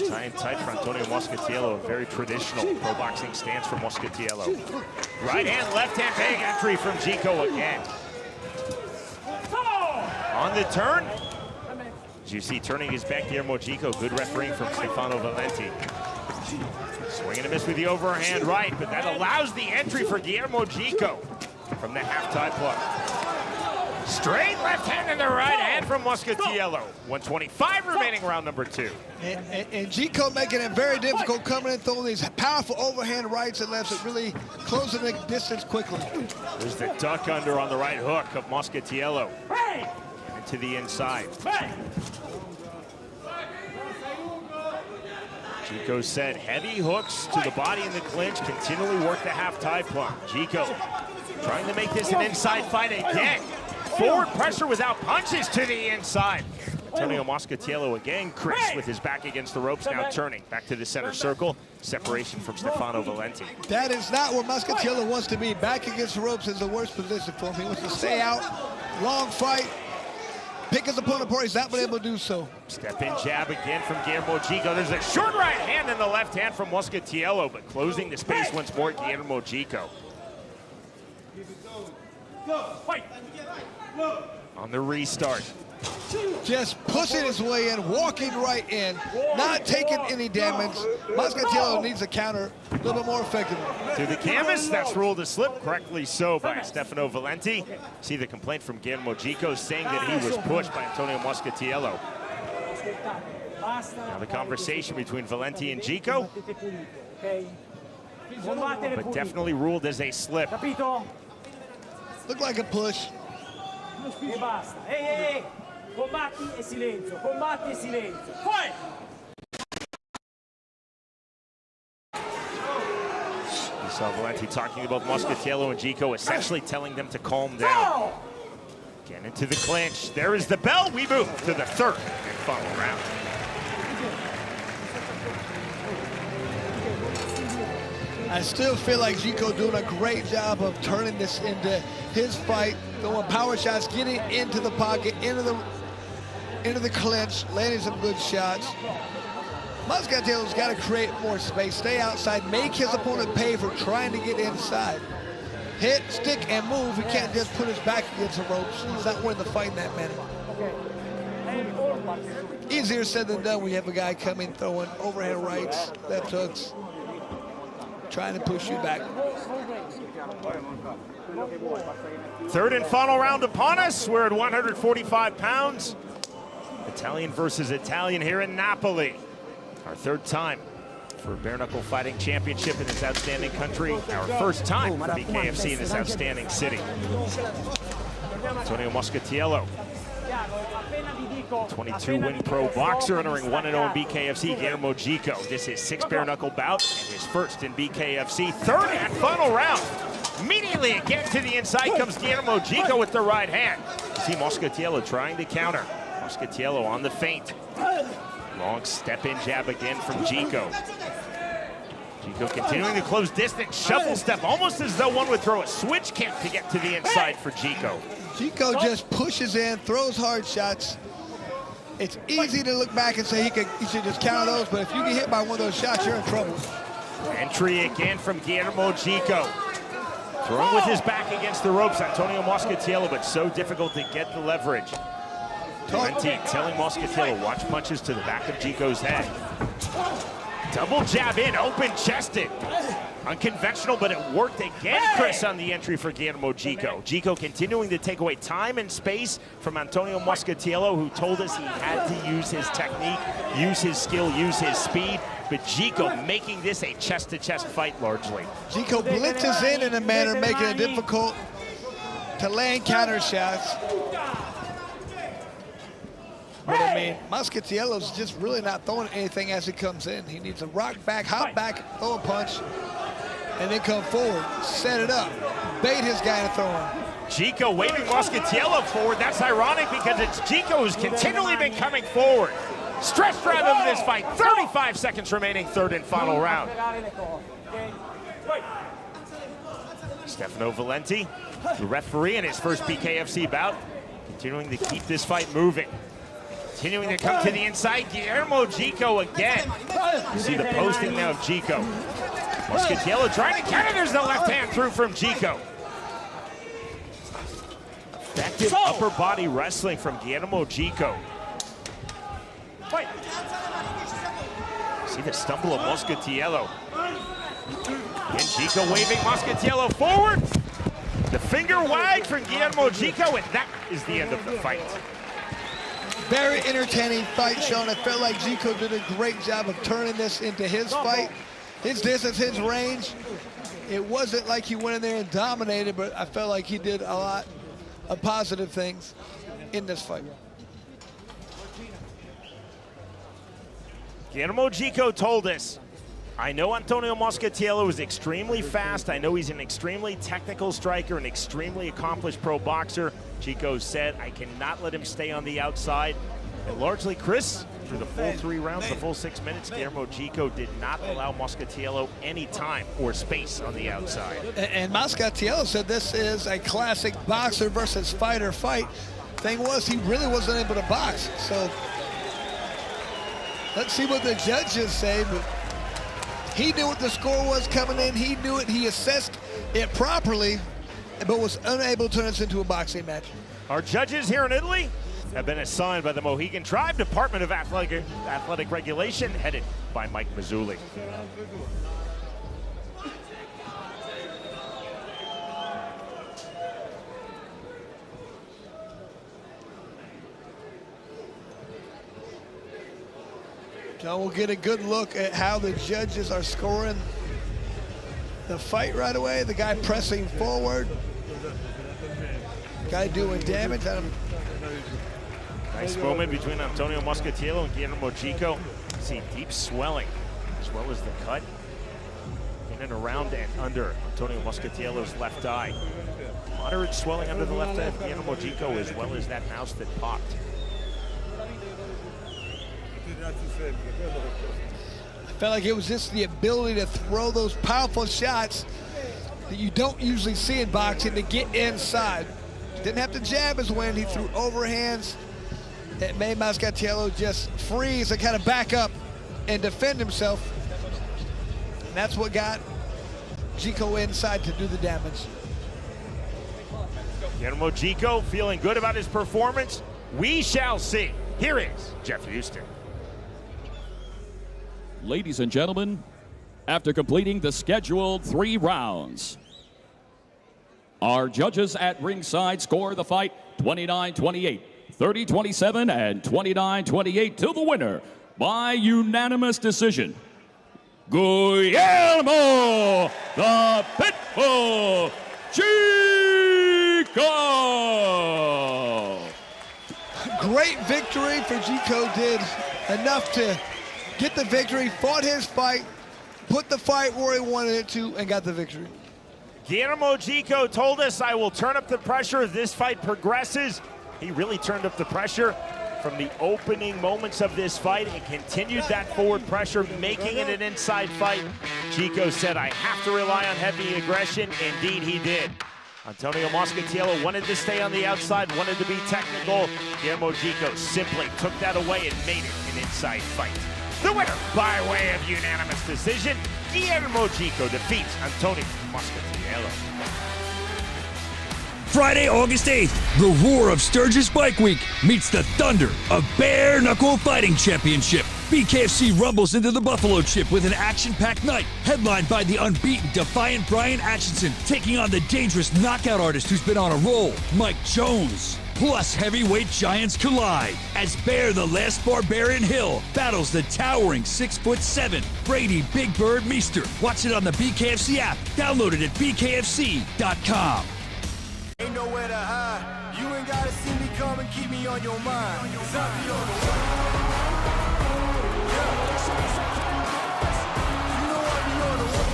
Speaker 1: Tying tight for Antonio Moscastiello, a very traditional pro boxing stance for Moscastiello. Right hand, left hand, big entry from Chico again. On the turn, As you see, turning his back, Guillermo Gico. Good refereeing from Stefano Valenti. Swing and a miss with the overhand right, but that allows the entry for Guillermo Gico from the half-tie plug. Straight left hand and the right hand from Moscatiello. 125 remaining, round number 2.
Speaker 2: And Gico making it very difficult, coming in, throwing these powerful overhand rights and lefts that really closing the distance quickly.
Speaker 1: There's the duck under on the right hook of Moscatiello. To the inside. Gico said heavy hooks to the body in the clinch, continually work the half-tie plug. Gico trying to make this an inside fight again. Forward pressure without punches to the inside. Antonio Moscatiello again, Chris with his back against the ropes, now turning back to the center circle. Separation from Stefano Valenti.
Speaker 2: That is not where Moscatiello wants to be. Back against the ropes is the worst position for him. He wants to stay out, long fight, pick his opponent apart. He's not been able to do so.
Speaker 1: Step in jab again from Guillermo Gico. There's a short right hand and the left hand from Moscatiello, but closing the space once more, Guillermo Gico. On the restart.
Speaker 2: Just pushing his way in, walking right in, not taking any damage. Moscatiello needs a counter a little bit more effectively.
Speaker 1: To the canvas, that's ruled a slip, correctly so by Stefano Valenti. See the complaint from Guillermo Gico saying that he was pushed by Antonio Moscatiello. Now the conversation between Valenti and Gico, but definitely ruled as a slip.
Speaker 2: Looked like a push.
Speaker 11: E basta. Ehi, combatti e silenzio, combatti e silenzio. Poi!
Speaker 1: You saw Valenti talking about Moscatiello and Gico, essentially telling them to calm down. Getting into the clinch. There is the bell. We move to the third and final round.
Speaker 2: I still feel like Gico doing a great job of turning this into his fight, throwing power shots, getting into the pocket, into the clinch, landing some good shots. Moscatiello's got to create more space, stay outside, make his opponent pay for trying to get inside. Hit, stick, and move. He can't just put his back against the ropes. He's not winning the fight in that manner. Easier said than done when you have a guy coming throwing overhand rights, left hooks, trying to push you back.
Speaker 1: Third and final round upon us. We're at 145 pounds. Italian versus Italian here in Napoli. Our third time for Bare Knuckle Fighting Championship in this outstanding country. Our first time for BKFC in this outstanding city. Antonio Moscatiello, 22-win pro boxer, entering 1-0 in BKFC. Guillermo Gico, this is 6th bare knuckle bout and his first in BKFC. Third and final round. Immediately again to the inside comes Guillermo Gico with the right hand. You see Moscatiello trying to counter. Moscatiello on the feint. Long step-in jab again from Gico. Gico continuing to close distance, shuffle step, almost as though one would throw a switch kick to get to the inside for Gico.
Speaker 2: Gico just pushes in, throws hard shots. It's easy to look back and say he should just counter those, but if you get hit by one of those shots, you're in trouble.
Speaker 1: Entry again from Guillermo Gico. Throwing with his back against the ropes, Antonio Moscatiello, but so difficult to get the leverage. Valenti telling Moscatiello, watch punches to the back of Gico's head. Double jab in, open-chested. Unconventional, but it worked again, Chris, on the entry for Guillermo Gico. Gico continuing to take away time and space from Antonio Moscatiello, who told us he had to use his technique, use his skill, use his speed. But Gico making this a chest-to-chest fight largely.
Speaker 2: Gico blitzes in a manner making it difficult to land counter shots. But I mean, Moscatiello's just really not throwing anything as he comes in. He needs to rock back, hop back, throw a punch, and then come forward, set it up, bait his guy to throw him.
Speaker 1: Gico waving Moscatiello forward. That's ironic because it's Gico who's continually been coming forward. Stretched right over this fight. 35 seconds remaining, third and final round. Stefano Valenti, the referee in his first BKFC bout, continuing to keep this fight moving. Continuing to come to the inside, Guillermo Gico again. You see the posting now of Gico. Moscatiello trying to counter, there's the left hand through from Gico. Effective upper body wrestling from Guillermo Gico.
Speaker 11: fight.
Speaker 1: See the stumble of Moscatiello. And Gico waving Moscatiello forward. The finger wag from Guillermo Gico, and that is the end of the fight.
Speaker 2: Very entertaining fight, Sean. I felt like Gico did a great job of turning this into his fight. His distance, his range. It wasn't like he went in there and dominated, but I felt like he did a lot of positive things in this fight.
Speaker 1: Guillermo Gico told us, I know Antonio Moscatiello is extremely fast. I know he's an extremely technical striker, an extremely accomplished pro boxer. Gico said, I cannot let him stay on the outside. And largely, Chris, through the full 3 rounds, the full 6 minutes, Guillermo Gico did not allow Moscatiello any time or space on the outside.
Speaker 2: And Moscatiello said this is a classic boxer versus fighter fight. Thing was, he really wasn't able to box. So let's see what the judges say. But he knew what the score was coming in. He knew it. He assessed it properly, but was unable to turn this into a boxing match.
Speaker 1: Our judges here in Italy have been assigned by the Mohegan Tribe Department of Athletic Regulation, headed by Mike Mazzulli.
Speaker 2: John, we'll get a good look at how the judges are scoring the fight right away. The guy pressing forward. Guy doing damage on him.
Speaker 1: Nice moment between Antonio Moscatiello and Guillermo Gico. See deep swelling, as well as the cut in and around and under Antonio Moscatiello's left eye. Moderate swelling under the left eye of Guillermo Gico, as well as that mouse that popped.
Speaker 2: I felt like it was just the ability to throw those powerful shots that you don't usually see in boxing to get inside. Didn't have to jab his win. He threw overhands. It made Moscatiello just freeze and kind of back up and defend himself. And that's what got Gico inside to do the damage.
Speaker 1: Guillermo Gico feeling good about his performance. We shall see. Here is Jeff Houston.
Speaker 3: Ladies and gentlemen, after completing the scheduled 3 rounds, our judges at ringside score the fight 29-28, 30-27, and 29-28 to the winner by unanimous decision. Guillermo the Pitbull Gico!
Speaker 2: Great victory for Gico. Did enough to get the victory, fought his fight, put the fight where he wanted it to, and got the victory.
Speaker 1: Guillermo Gico told us, I will turn up the pressure as this fight progresses. He really turned up the pressure from the opening moments of this fight and continued that forward pressure, making it an inside fight. Gico said, I have to rely on heavy aggression. Indeed, he did. Antonio Moscatiello wanted to stay on the outside, wanted to be technical. Guillermo Gico simply took that away and made it an inside fight. The winner, by way of unanimous decision, Guillermo Gico defeats Antonio Moscatiello.
Speaker 4: Friday, August 8th, the roar of Sturgis Bike Week meets the thunder of Bare Knuckle Fighting Championship. BKFC rumbles into the Buffalo Chip with an action-packed night, headlined by the unbeaten, defiant Brian Atchison, taking on the dangerous knockout artist who's been on a roll, Mike Jones. Plus, heavyweight giants collide as Bear the Last Barbarian Hill battles the towering 6'7" Brady Big Bird Meester. Watch it on the BKFC app. Download it at bkfc.com.
Speaker 10: Ain't nowhere to hide. You ain't gotta see me come and keep me on your mind. 'Cause I be on the way. Yeah. You know I be on the way.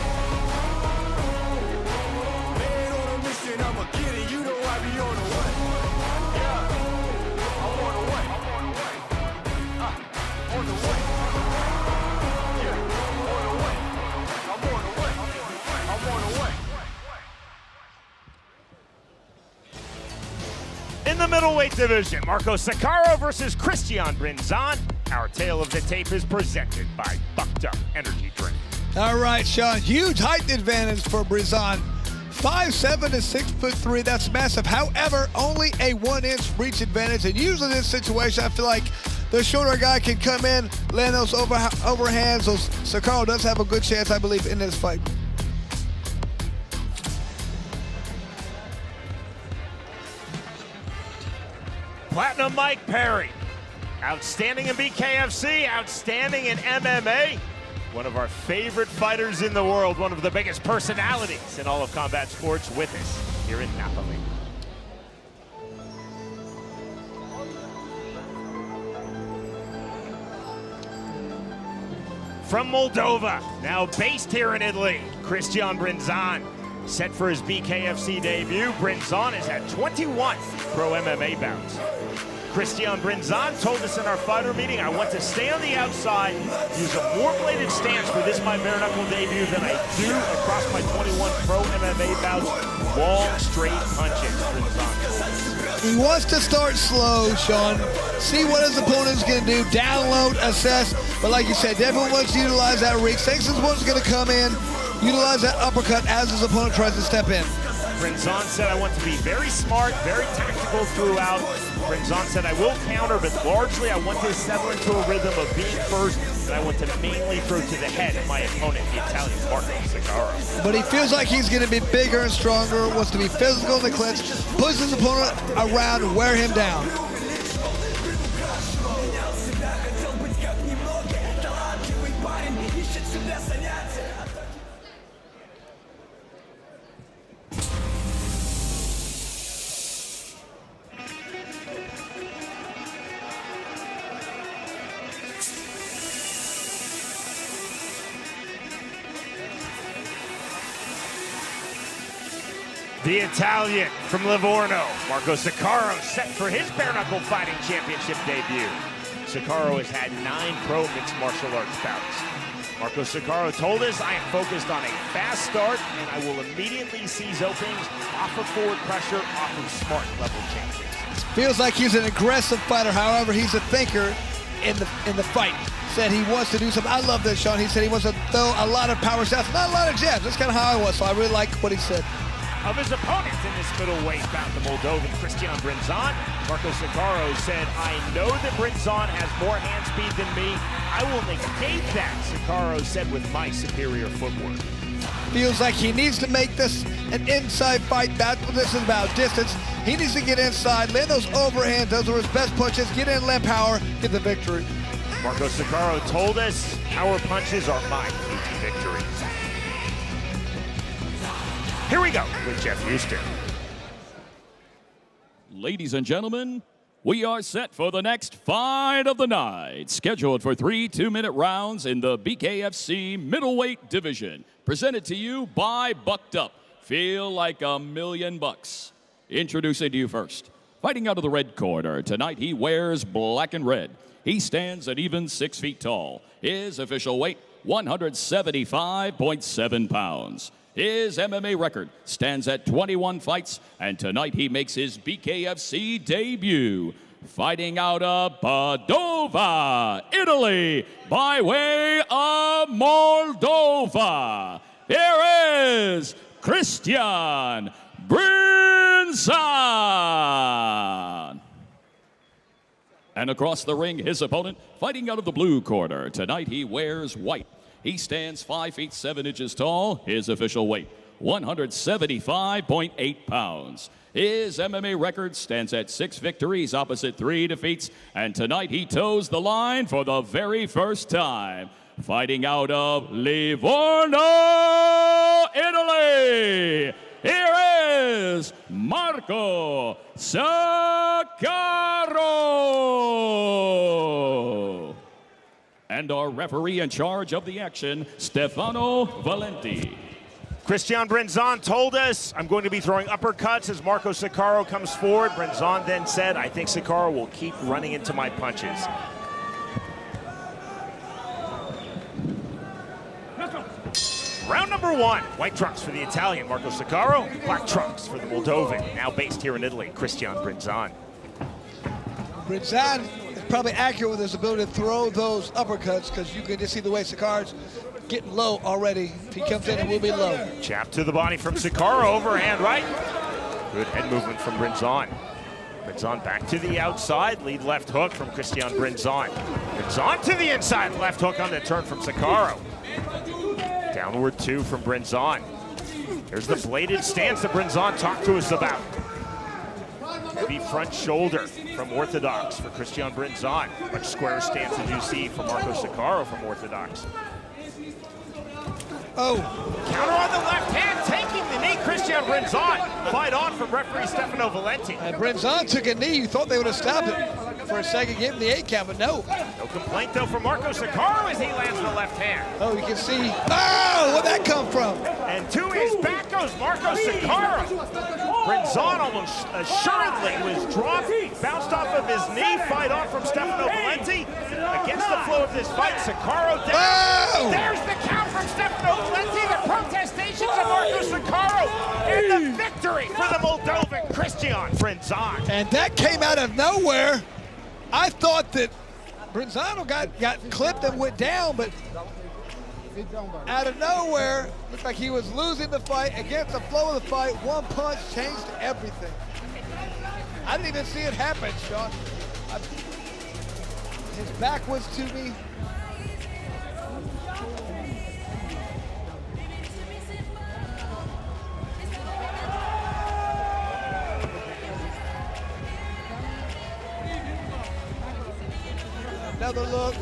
Speaker 10: Man on a mission, I'ma get it. You know I be on the way. Yeah. I'm on the way. On the way. Yeah. On the way. I'm on the way. I'm on the way.
Speaker 1: In the middleweight division, Marco Saccaro versus Christian Brinzan. Our tale of the tape is presented by Bucked Up Energy Drink.
Speaker 2: All right, Sean, huge height advantage for Brizan. 5'7" to 6'3", that's massive. However, only a 1-inch reach advantage. And usually in this situation, I feel like the shorter guy can come in, land those overhands. So Sakaro does have a good chance, I believe, in this fight.
Speaker 1: Platinum Mike Perry, outstanding in BKFC, outstanding in MMA. One of our favorite fighters in the world, one of the biggest personalities in all of combat sports, with us here in Napoli. From Moldova, now based here in Italy, Christian Brinzan, set for his BKFC debut. Brinzan has had 21 pro MMA bouts. Christian Brinzan told us in our fighter meeting, I want to stay on the outside, use a more bladed stance for this my bare knuckle debut than I do across my 21 pro MMA bouts. Long, straight punches, Brinzan told us.
Speaker 2: He wants to start slow, Sean. See what his opponent's going to do, download, assess. But like you said, definitely wants to utilize that reach. Thinks his opponent's going to come in, utilize that uppercut as his opponent tries to step in.
Speaker 1: Brinzan said, I want to be very smart, very tactical throughout. Brinzan said, I will counter, but largely I want to settle into a rhythm of being first, and I want to mainly throw to the head of my opponent, the Italian Marco Sakaro.
Speaker 2: But he feels like he's going to be bigger and stronger, wants to be physical in the clinch, pushes his opponent around and wear him down.
Speaker 1: The Italian from Livorno, Marco Sakaro, set for his bare knuckle fighting championship debut. Sakaro has had 9 pro mixed martial arts bouts. Marco Sakaro told us, I am focused on a fast start and I will immediately seize openings off of forward pressure, off of smart level changes.
Speaker 2: Feels like he's an aggressive fighter, however, he's a thinker in the fight. Said he wants to do something. I love this, Sean. He said he wants to throw a lot of power shots, not a lot of jabs. That's kind of how I was, so I really like what he said.
Speaker 1: Of his opponents in this middleweight bout, the Moldovan Christian Brinzan, Marco Sakaro said, I know that Brinzan has more hand speed than me. I will negate that, Sakaro said, with my superior footwork.
Speaker 2: Feels like he needs to make this an inside fight. That's what this is about, distance. He needs to get inside, land those overhands. Those are his best punches. Get in, land power, get the victory.
Speaker 1: Marco Sakaro told us, power punches are my key to victory. Here we go with Jeff Houston.
Speaker 3: Ladies and gentlemen, we are set for the next fight of the night, scheduled for 3 2-minute rounds in the BKFC middleweight division. Presented to you by Bucked Up. Feel like $1,000,000. Introducing to you first, fighting out of the red corner. Tonight he wears black and red. He stands at even 6 feet tall. His official weight, 175.7 pounds. His MMA record stands at 21 fights, and tonight he makes his BKFC debut. Fighting out of Padova, Italy, by way of Moldova, here is Christian Brinzan. And across the ring, his opponent, fighting out of the blue corner. Tonight he wears white. He stands 5 feet 7 inches tall. His official weight, 175.8 pounds. His MMA record stands at 6 victories opposite 3 defeats. And tonight he toes the line for the very first time. Fighting out of Livorno, Italy, here is Marco Sakaro. And our referee in charge of the action, Stefano Valenti.
Speaker 1: Christian Brinzan told us, I'm going to be throwing uppercuts as Marco Sakaro comes forward. Brinzan then said, I think Sakaro will keep running into my punches. Round number 1, white trunks for the Italian, Marco Sakaro. Black trunks for the Moldovan, now based here in Italy, Christian Brinzan.
Speaker 2: Brinzan is probably accurate with his ability to throw those uppercuts, because you can just see the way Sakaro's getting low already. If he comes in, it will be low.
Speaker 1: Jab to the body from Sakaro, overhand right. Good head movement from Brinzan. Brinzon back to the outside, lead left hook from Christian Brinzon. Brinzon to the inside, left hook on the turn from Sakaro. Downward 2 from Brinzon. There's the bladed stance that Brinzon talked to us about. Heavy front shoulder from Orthodox for Christian Brinzon. Much square stance as you see from Marco Sakaro from Orthodox.
Speaker 2: Oh.
Speaker 1: Counter on the left hand, taking the knee, Christian Brinzon. Fight on from referee Stefano Valenti.
Speaker 2: And Brinzon took a knee. You thought they would have stopped it for a second, gave him the 8 count, but no.
Speaker 1: No complaint though from Marco Sakaro as he lands the left hand.
Speaker 2: Oh, you can see. Oh, where'd that come from?
Speaker 1: And to his back goes Marco Sakaro. Brinzon almost assuredly was dropped, bounced off of his knee. Fight on from Stefano Valenti. Against the flow of this fight, Sakaro down.
Speaker 2: Oh!
Speaker 1: There's the count from Stefano Valenti. The protestations of Marco Sakaro. And the victory for the Moldovan Christian Brinzon.
Speaker 2: And that came out of nowhere. I thought that Brinzano got clipped and went down, but out of nowhere, looked like he was losing the fight. Against the flow of the fight, one punch changed everything. I didn't even see it happen, Sean. His back was to me. Another look.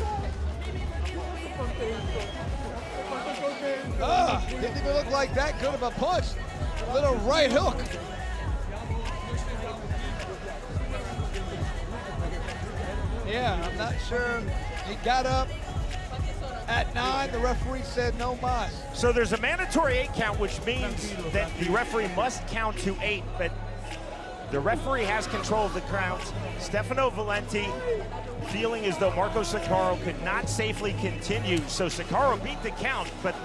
Speaker 2: Didn't even look like that good of a punch. Little right hook. Yeah, I'm not sure. He got up at 9. The referee said no mas.
Speaker 1: So there's a mandatory 8 count, which means that the referee must count to 8, but the referee has control of the counts. Stefano Valenti feeling as though Marco Sakaro could not safely continue. So Sakaro beat the count, but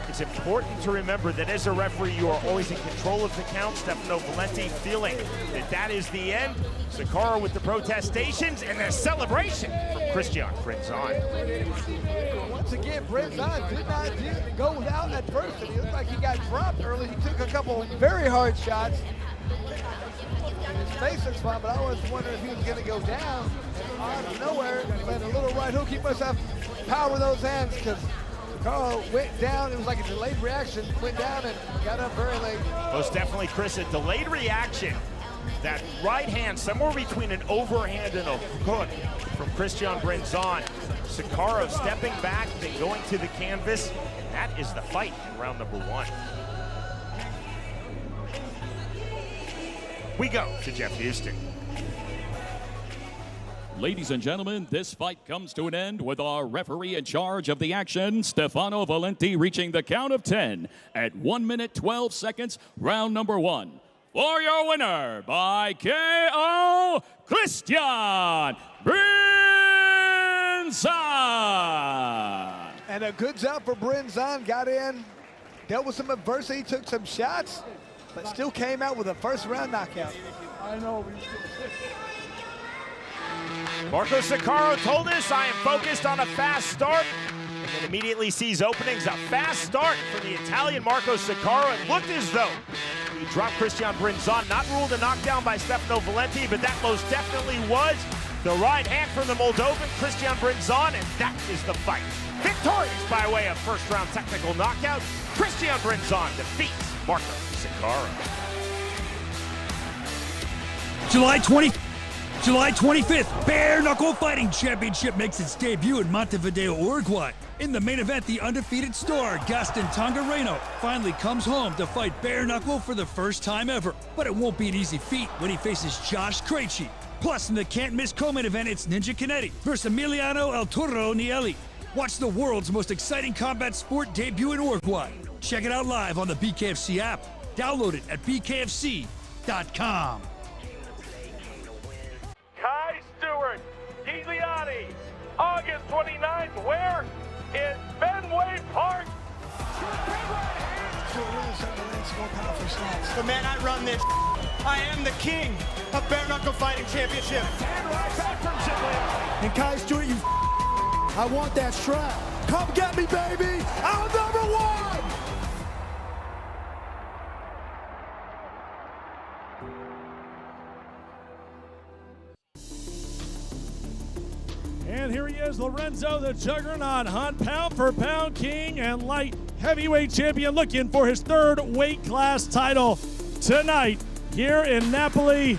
Speaker 1: it's important to remember that as a referee, you are always in control of the count. Stefano Valenti feeling that that is the end. Sakaro with the protestations and the celebration from Christian Brinzon.
Speaker 2: Once again, Brinzon did not go without adversity. It looked like he got dropped early. He took a couple very hard shots. His face looks fine, but I was wondering if he was going to go down. Out of nowhere, he landed a little right hook. He must have power with those hands because Carl went down. It was like a delayed reaction. Went down and got up very late.
Speaker 1: Most definitely, Chris, a delayed reaction. That right hand, somewhere between an overhand and a hook from Christian Brinzon. Sakaro stepping back, then going to the canvas. That is the fight in round number 1. We go to Jeff Houston.
Speaker 3: Ladies and gentlemen, this fight comes to an end with our referee in charge of the action, Stefano Valenti, reaching the count of 10 at 1 minute 12 seconds, round number 1. For your winner by KO, Christian Brinzon.
Speaker 2: And a good job for Brinzon. Got in, dealt with some adversity, took some shots, but still came out with a first round knockout. I know.
Speaker 1: Marco Sakaro told us, I am focused on a fast start, and then immediately sees openings. A fast start for the Italian Marco Sakaro. It looked as though he dropped Christian Brinzon, not ruled a knockdown by Stefano Valenti, but that most definitely was the right hand from the Moldovan Christian Brinzon, and that is the fight. Victorious by way of first round technical knockout, Christian Brinzon defeats Marco Sakaro.
Speaker 4: July 25th, Bare Knuckle Fighting Championship makes its debut in Montevideo, Uruguay. In the main event, the undefeated star, Gaston Tongareno, finally comes home to fight Bare Knuckle for the first time ever. But it won't be an easy feat when he faces Josh Krejci. Plus, in the can't-miss co-main event, it's Ninja Canetti versus Emiliano El Toro Nieli. Watch the world's most exciting combat sport debut in Uruguay. Check it out live on the BKFC app. Download it at bkfc.com.
Speaker 12: Kai Stewart, Gigliotti, August 29th, where? In Fenway Park.
Speaker 13: The man, I run this. I am the king of Bare Knuckle Fighting Championship.
Speaker 14: And Kai Stewart, you I want that strap. Come get me, baby. I'm number 1.
Speaker 5: And here he is, Lorenzo the Juggernaut Hunt, pound for pound king and light heavyweight champion, looking for his third weight class title tonight here in Napoli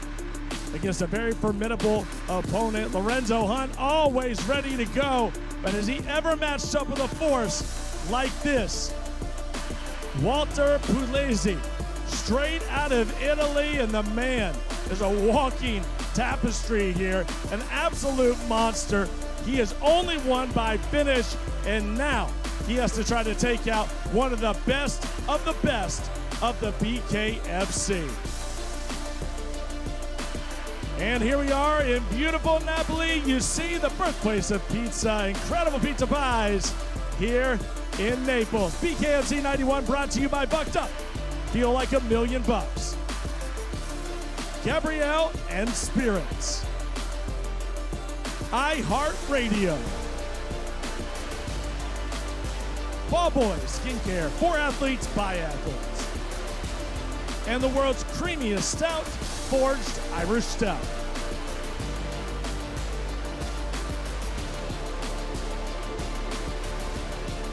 Speaker 5: against a very formidable opponent. Lorenzo Hunt always ready to go, but has he ever matched up with a force like this? Walter Pugliesi, straight out of Italy, and the man is a walking tapestry here, an absolute monster. He has only won by finish, and now he has to try to take out one of the best of the BKFC. And here we are in beautiful Napoli. You see the birthplace of pizza, incredible pizza pies here in Naples. BKFC 91 brought to you by Bucked Up. Feel like $1 million. Gabrielle and Spirits. iHeartRadio. Ball Boys Skincare, for athletes by athletes. And the world's creamiest stout, Forged Irish Stout.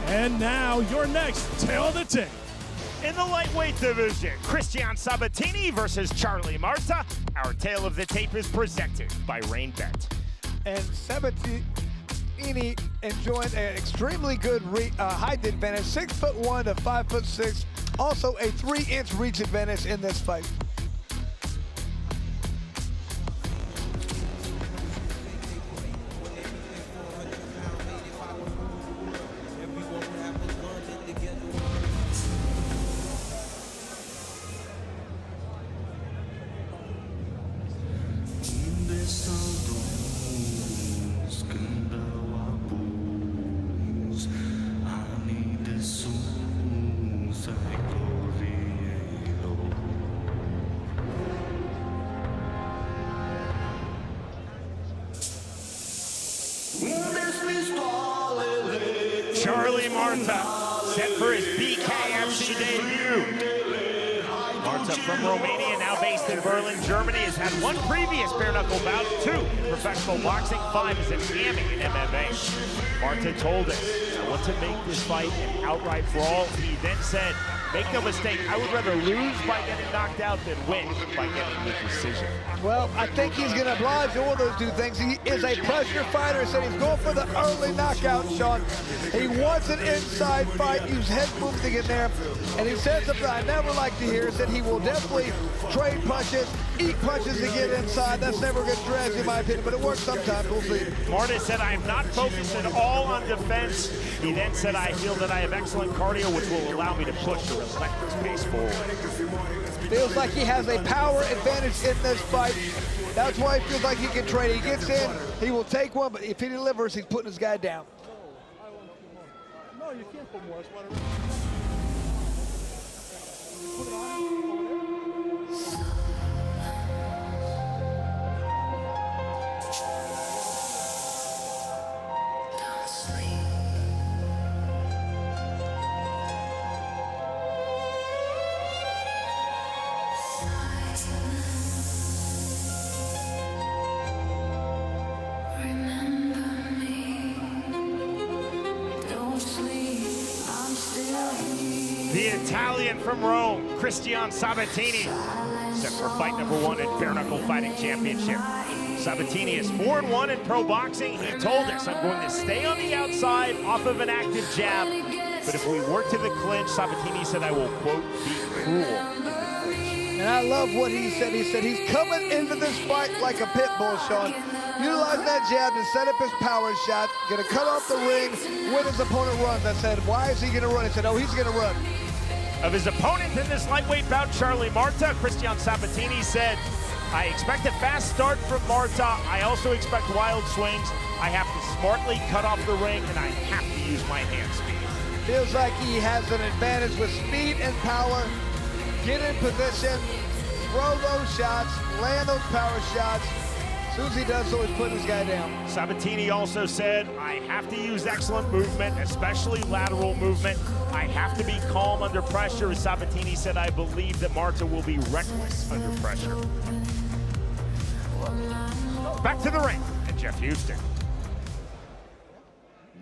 Speaker 5: And now your next tale of the tape.
Speaker 1: In the lightweight division, Cristian Sabatini versus Charlie Marta. Our tale of the tape is presented by RainBet.
Speaker 2: And Sabatini enjoying an extremely good height advantage, 6'1" to 5'6", also a 3-inch reach advantage in this fight.
Speaker 1: Charlie Marta, set for his BKFC debut. Marta from Romania, now based in Berlin, Germany, has had one previous bare-knuckle bout, 2 in professional boxing, 5 as an AMI in MMA. Marta told us, I want to make this fight an outright brawl. He then said, make no mistake, I would rather lose by getting knocked out than win by getting the decision.
Speaker 2: Well, I think he's going to oblige all those 2 things. He is a pressure fighter, so he's going for the early knockout, Sean. He wants an inside fight, use head moves to get there. And he said something I never like to hear, said he will definitely trade punches, eat punches to get inside. That's never a good strategy in my opinion, but it works sometimes. We'll see.
Speaker 1: Marta said, I am not focused at all on defense. He then said, I feel that I have excellent cardio, which will allow me to push the relentless pace forward.
Speaker 2: Feels like he has a power advantage in this fight. That's why he feels like he can trade. He gets in, he will take one, but if he delivers, he's putting his guy down.
Speaker 5: No, you can't put more.
Speaker 1: The Italian from Rome, Cristian Sabatini, set for fight number 1 in Bare Knuckle Fighting Championship. Sabatini is 4-1 in pro boxing. He told us, I'm going to stay on the outside off of an active jab, but if we work to the clinch, Sabatini said, I will, quote, be cruel in the clinch.
Speaker 2: And I love what he said. He said he's coming into this fight like a pit bull, Sean. Utilize that jab to set up his power shot, gonna cut off the ring when his opponent runs. I said, why is he gonna run? He said, oh, he's gonna run.
Speaker 1: Of his opponent in this lightweight bout, Charlie Marta, Cristian Sabatini said, I expect a fast start from Marta. I also expect wild swings. I have to smartly cut off the ring, and I have to use my hand speed.
Speaker 2: Feels like he has an advantage with speed and power. Get in position, throw those shots, land those power shots. As soon as he does so, he's putting his guy down.
Speaker 1: Sabatini also said, I have to use excellent movement, especially lateral movement. I have to be calm under pressure. As Sabatini said, I believe that Marta will be reckless under pressure. Back to the ring, and Jeff Houston.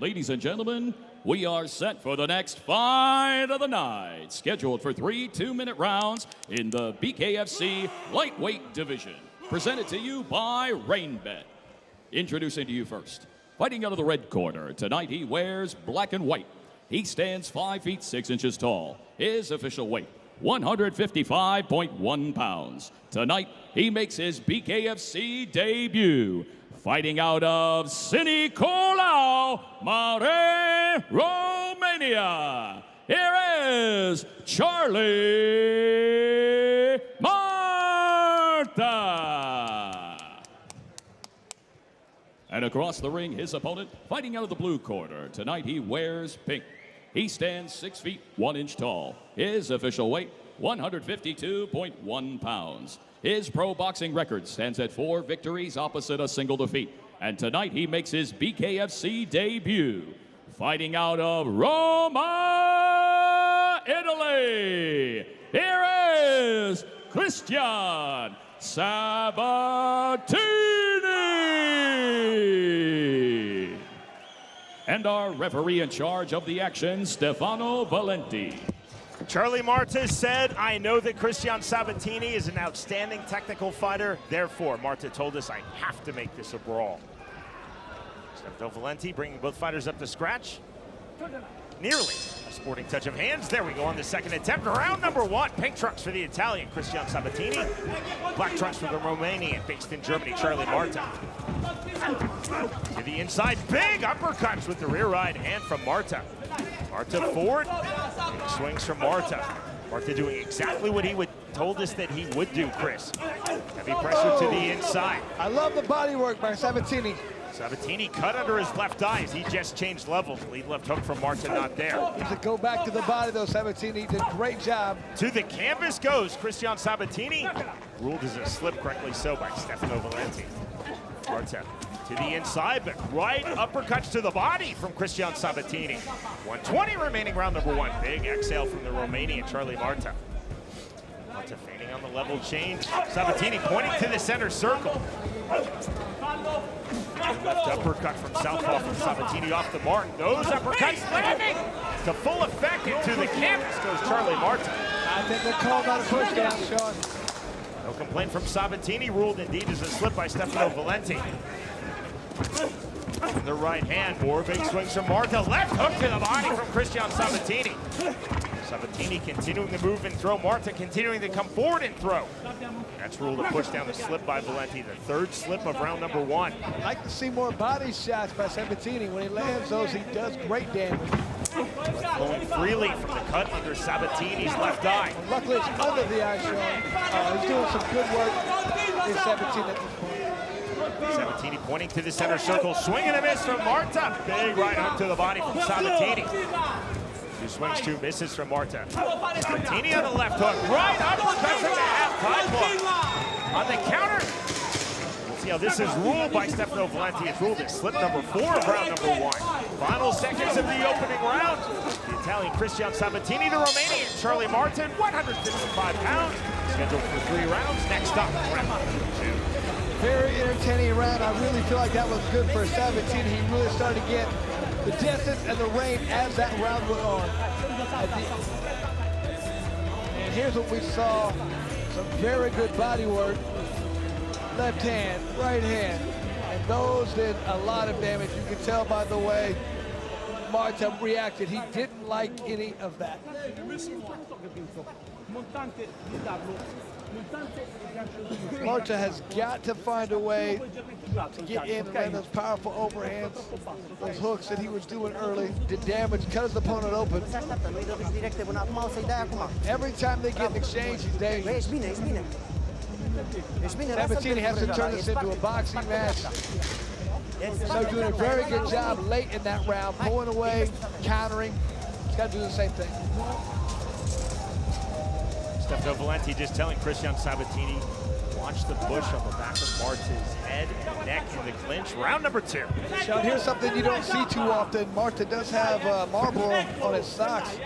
Speaker 3: Ladies and gentlemen, we are set for the next fight of the night, scheduled for 3 2-minute rounds in the BKFC lightweight division. Presented to you by RainBet. Introducing to you first, fighting out of the red corner, tonight he wears black and white. He stands 5 feet 6 inches tall. His official weight, 155.1 pounds. Tonight, he makes his BKFC debut. Fighting out of Sinicolau, Mare, Romania. Here is Charlie Marta. And across the ring, his opponent, fighting out of the blue corner. Tonight, he wears pink. He stands 6 feet 1 inch tall. His official weight, 152.1 pounds. His pro boxing record stands at 4 victories opposite a single defeat. And tonight he makes his BKFC debut. Fighting out of Roma, Italy. Here is Christian Sabatini. And our referee in charge of the action, Stefano Valenti.
Speaker 1: Charlie Marta said, I know that Christian Sabatini is an outstanding technical fighter. Therefore, Marta told us I have to make this a brawl. Stefano Valenti bringing both fighters up to scratch. Nearly a sporting touch of hands. There we go on the second attempt. Round number 1. Pink trunks for the Italian, Christian Sabatini. Black trunks for the Romanian, based in Germany, Charlie Marta. To the inside, big uppercuts with the rear right hand from Marta. Marta forward, big swings from Marta. Marta doing exactly what he told us that he would do, Chris. Heavy pressure to the inside.
Speaker 2: I love the body work by Sabatini.
Speaker 1: Sabatini cut under his left eye as he just changed levels. Lead left hook from Marta not there.
Speaker 2: Needs to go back to the body though, Sabatini did a great job.
Speaker 1: To the canvas goes Christian Sabatini. Ruled as a slip, correctly so by Stefano Valenti. Marta to the inside, but right uppercuts to the body from Christian Sabatini. 120 remaining round number 1. Big exhale from the Romanian, Charlie Marta. Marta feigning on the level change. Sabatini pointing to the center circle. Left uppercut from southpaw from Sabatini off the mark. Those uppercuts landing to full effect. Into the canvas goes Charlie Marta.
Speaker 2: I think they called out a pushdown, Sean.
Speaker 1: No complaint from Sabatini, ruled indeed as a slip by Stefano Valenti. In the right hand, more big swings from Marta. Left hook to the body from Christian Sabatini. Sabatini continuing to move and throw. Marta continuing to come forward and throw. That's ruled a push down the slip by Valenti, the 3rd slip of round number 1.
Speaker 2: I'd like to see more body shots by Sabatini. When he lands those, he does great damage.
Speaker 1: Flowing freely from the cut under Sabatini's left eye.
Speaker 2: Well, luckily, it's under the eye, Sean. He's doing some good work in Sabatini at this point.
Speaker 1: Sabatini pointing to the center circle. Swing and a miss from Marta. Big right hook to the body from Sabatini. 2 swings, 2 misses from Marta. Sabatini on the left hook. Right uppercut from the half-time block. On the counter. We'll see how this is ruled by Stefano Valenti. It's ruled as slip number 4 of round number 1. Final seconds of the opening round. The Italian Christian Sabatini, the Romanian Charlie Martin, 155 pounds. Scheduled for 3 rounds. Next up, round number 2.
Speaker 2: Very entertaining round. I really feel like that was good for Sabatini. He really started to get the distance and the range as that round went on. And here's what we saw. Some very good body work. Left hand, right hand. And those did a lot of damage. You can tell by the way Marta reacted. He didn't like any of that. Marta has got to find a way to get in and land those powerful overhands, those hooks that he was doing early, did damage, cut his opponent open. Every time they get in exchange, he's dangerous. Sabatini has to turn this into a boxing match. So doing a very good job late in that round, pulling away, countering. He's got to do the same thing.
Speaker 1: Stefano Valenti just telling Christian Sabatini, watch the push on the back of Marta's head, neck in the clinch. Round number 2.
Speaker 2: Sean, here's something you don't see too often. Marta does have Marlboro on his socks.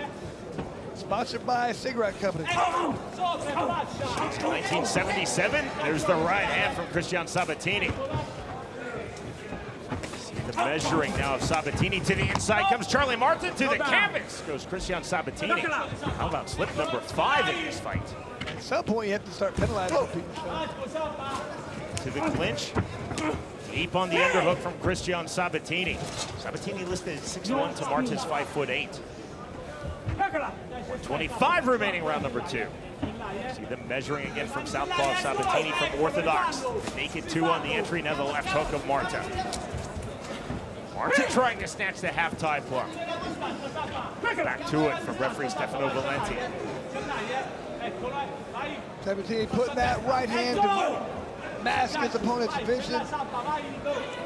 Speaker 2: Sponsored by a cigarette company. 1977.
Speaker 1: There's the right hand from Christian Sabatini. See the The measuring now of Sabatini to the inside. Comes Charlie Martin to the canvas. Goes Christian Sabatini. How about slip number 5 in this fight?
Speaker 2: At some point, you have to start penalizing people.
Speaker 1: To the clinch. Deep on the underhook from Christian Sabatini. Sabatini listed at 6'1" to Martin's 5'8". 25 remaining round number 2. See them measuring again from southpaw Sabatini from orthodox. The naked 2 on the entry, now the left hook of Marta. Marta trying to snatch the half-tie block. Back to it from referee Stefano Valenti.
Speaker 2: Sabatini putting that right hand to mask his opponent's vision.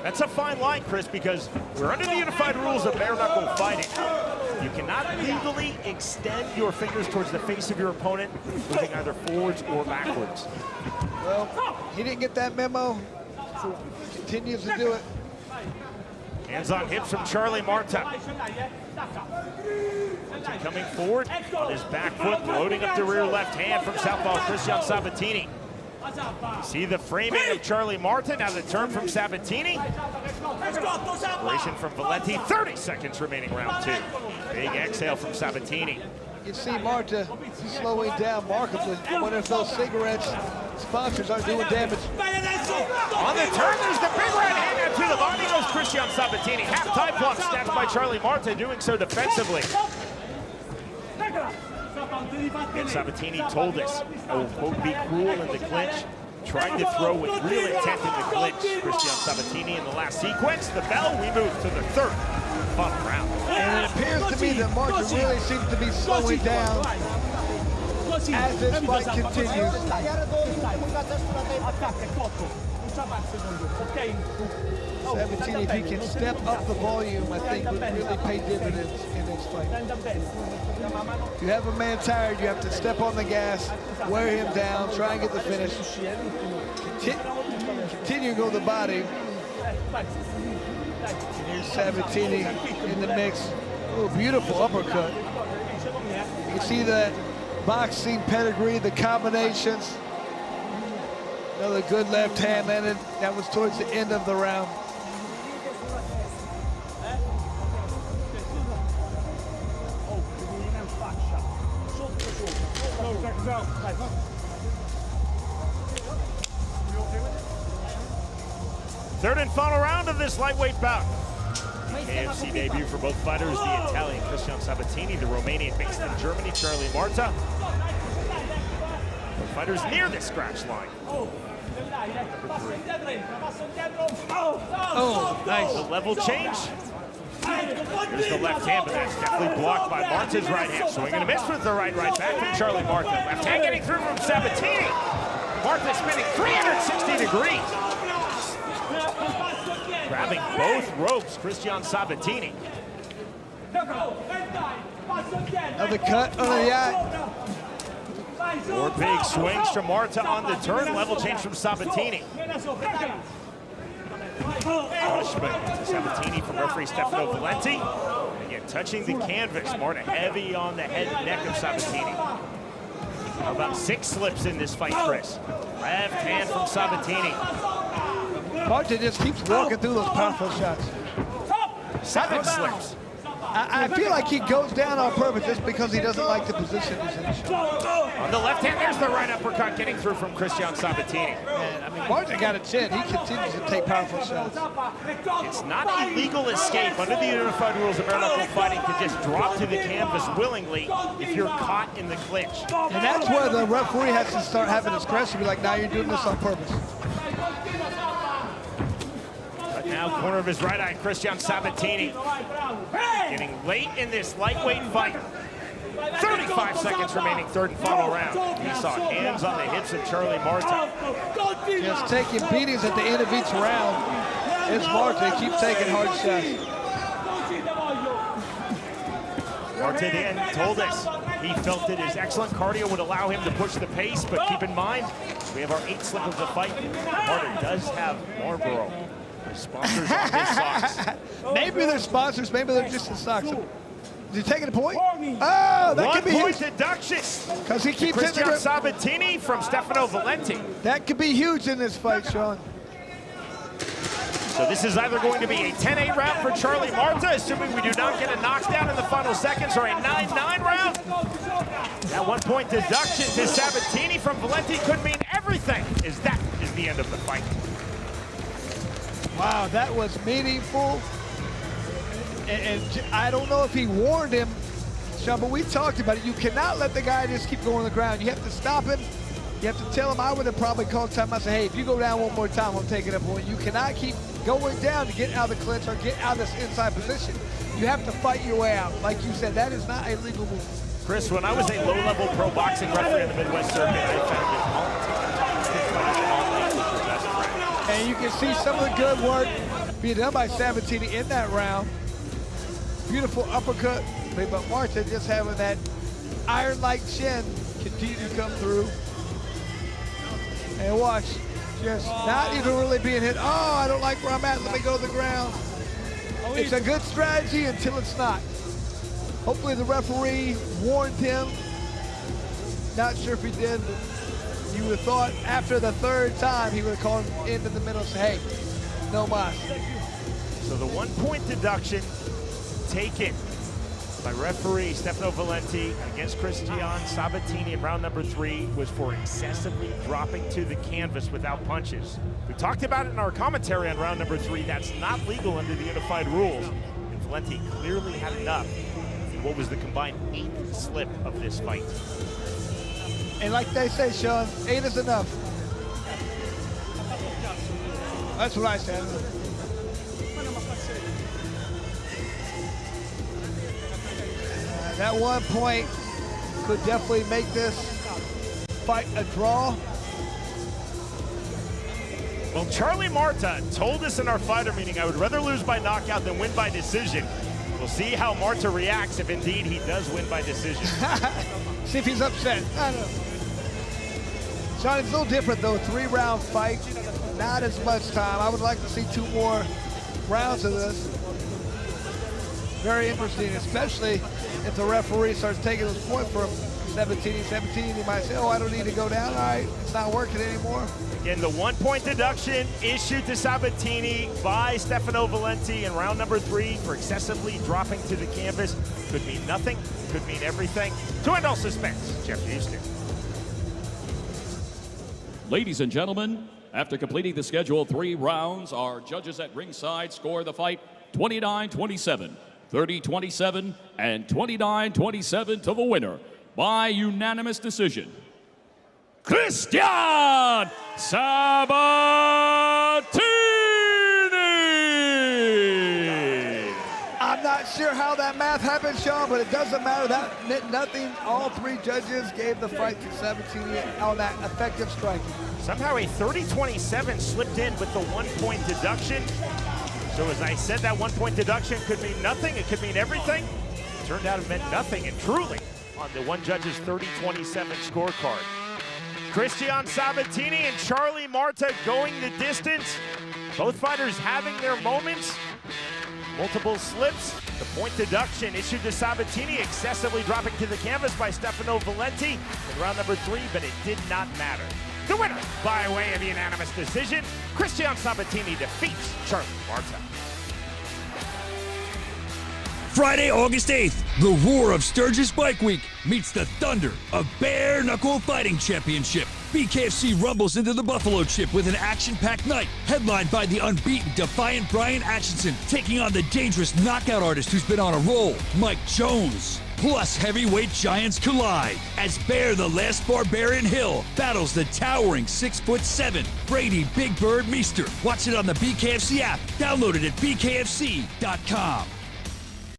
Speaker 1: That's a fine line, Chris, because we're under the unified rules of bare knuckle fighting. You cannot legally extend your fingers towards the face of your opponent, moving either forwards or backwards.
Speaker 2: Well, he didn't get that memo, so continues to do it.
Speaker 1: Hands on hips from Charlie Marta. Coming forward on his back foot, loading up the rear left hand from southpaw Christian Sabatini. You see the framing of Charlie Martin, now the turn from Sabatini. Separation from Valenti, 30 seconds remaining round 2. Big exhale from Sabatini.
Speaker 2: You see Marta slowing down markedly. I wonder if those cigarettes sponsors are doing damage.
Speaker 1: On the turn, there's the big right hand out to the body goes Christian Sabatini. Half-tie block snatched by Charlie Marta, doing so defensively. And Sabatini told us, I will quote, be cruel in the clinch. Tried to throw with real intent in the clinch. Christian Sabatini in the last sequence. The bell, we move to the 3rd final round.
Speaker 2: And it appears to me that Marta really seems to be slowing down as this fight continues. Sabatini, if he can step up the volume, I think would really pay dividends in this fight. If you have a man tired, you have to step on the gas, wear him down, try and get the finish. Continue to go to the body. Here's Sabatini in the mix. Oh, beautiful uppercut. You can see that boxing pedigree, the combinations. Another good left hand landed. That was towards the end of the round.
Speaker 1: Third and final round of this lightweight bout. KFC debut for both fighters, the Italian Christian Sabatini, the Romanian based in Germany, Charlie Marta. Both fighters near the scratch line.
Speaker 2: Oh, nice.
Speaker 1: The level change. Here's the left hand, but that's definitely blocked by Marta's right hand. Swing and a miss with the right back from Charlie Marta. Left hand getting through from Sabatini. Marta spinning 360 degrees. Grabbing both ropes, Christian Sabatini.
Speaker 2: Another cut on the eye.
Speaker 1: 4 big swings from Marta on the turn. Level change from Sabatini. Punishment to Sabatini from referee Stefano Valenti. Again, touching the canvas. Marta heavy on the head and neck of Sabatini. How about 6 slips in this fight, Chris? Left hand from Sabatini.
Speaker 2: Marta just keeps walking through those powerful shots.
Speaker 1: 7 slips.
Speaker 2: I feel like he goes down on purpose just because he doesn't like the position he's in.
Speaker 1: On the left hand, there's the right uppercut getting through from Christian Sabatini.
Speaker 2: Man, I mean, Marta got a chin. He continues to take powerful shots.
Speaker 1: It's not illegal escape under the unified rules of bare knuckle fighting to just drop to the canvas willingly if you're caught in the clinch.
Speaker 2: And that's where the referee has to start having discretion. Be like, now you're doing this on purpose.
Speaker 1: But now, corner of his right eye, Christian Sabatini. Getting late in this lightweight fight. 35 seconds remaining, 3rd and final round. We saw hands on the hips of Charlie Marta.
Speaker 2: Just taking beatings at the end of each round. It's Marta. He keeps taking hard shots.
Speaker 1: Marta then told us he felt that his excellent cardio would allow him to push the pace, but keep in mind, we have our 8 slip of the fight. Marta does have Marlboro. Sponsors on his socks.
Speaker 2: Maybe they're sponsors, maybe they're just the socks. Is he taking a point? Oh, that could be huge.
Speaker 1: 1 point deduction.
Speaker 2: Because he keeps hitting
Speaker 1: Christian Sabatini from Stefano Valenti.
Speaker 2: That could be huge in this fight, Sean.
Speaker 1: So this is either going to be a 10-8 round for Charlie Marta, assuming we do not get a knockdown in the final seconds, or a 9-9 round. That 1-point deduction to Sabatini from Valenti could mean everything, as that is the end of the fight.
Speaker 2: Wow, that was meaningful. And I don't know if he warned him, Sean, but we talked about it. You cannot let the guy just keep going on the ground. You have to stop him. You have to tell him. I would have probably called time. I said, hey, if you go down one more time, I'm taking a point. You cannot keep going down to get out of the clinch or get out of this inside position. You have to fight your way out. Like you said, that is not a legal move.
Speaker 1: Chris, when I was a low-level pro boxing referee in the Midwest circuit, I found it all.
Speaker 2: And you can see some of the good work being done by Sabatini in that round. Beautiful uppercut, but Marta just having that iron-like chin continue to come through. And watch, just not even really being hit. Oh, I don't like where I'm at, let me go to the ground. It's a good strategy until it's not. Hopefully the referee warned him. Not sure if he did, but you would have thought after the third time he would have called him into the middle and said, hey, no mas.
Speaker 1: So the 1-point deduction taken by referee Stefano Valenti against Christian Sabatini in round number 3 was for excessively dropping to the canvas without punches. We talked about it in our commentary on round number 3. That's not legal under the unified rules. And Valenti clearly had enough in what was the combined 8th slip of this fight.
Speaker 2: And like they say, Sean, 8 is enough. That's what I said. That 1 point could definitely make this fight a draw.
Speaker 1: Well, Charlie Marta told us in our fighter meeting, I would rather lose by knockout than win by decision. We'll see how Marta reacts if indeed he does win by decision.
Speaker 2: See if he's upset. I don't know. Sean, it's a little different though. 3-round fight, not as much time. I would like to see 2 more rounds of this. Very interesting, especially if the referee starts taking this point from 17, he might say, oh, I don't need to go down. All right, it's not working anymore.
Speaker 1: Again, the 1-point deduction issued to Sabatini by Stefano Valenti in round number 3 for excessively dropping to the canvas. Could mean nothing, could mean everything. To end all suspense, Jeff Houston.
Speaker 3: Ladies and gentlemen, after completing the scheduled 3 rounds, our judges at ringside score the fight 29-27. 30-27 and 29-27 to the winner by unanimous decision, Christian Sabatini!
Speaker 2: I'm not sure how that math happened, Sean, but it doesn't matter. That meant nothing. All 3 judges gave the fight to Sabatini on that effective striking.
Speaker 1: Somehow a 30-27 slipped in with the 1-point deduction. So as I said, that 1-point deduction could mean nothing, it could mean everything. It turned out it meant nothing, and truly, on the one judge's 30-27 scorecard. Christian Sabatini and Charlie Marta going the distance. Both fighters having their moments. Multiple slips. The point deduction issued to Sabatini, excessively dropping to the canvas by Stefano Valenti in round number 3, but it did not matter. The winner, by way of unanimous decision, Christian Sabatini defeats Charlie Marta.
Speaker 4: Friday, August 8th, the roar of Sturgis Bike Week meets the thunder of Bare Knuckle Fighting Championship. BKFC rumbles into the Buffalo Chip with an action-packed night, headlined by the unbeaten, defiant Brian Atchison, taking on the dangerous knockout artist who's been on a roll, Mike Jones. Plus, heavyweight giants collide as Bear the Last Barbarian Hill battles the towering 6'7" Brady Big Bird Meester. Watch it on the BKFC app. Download it at bkfc.com.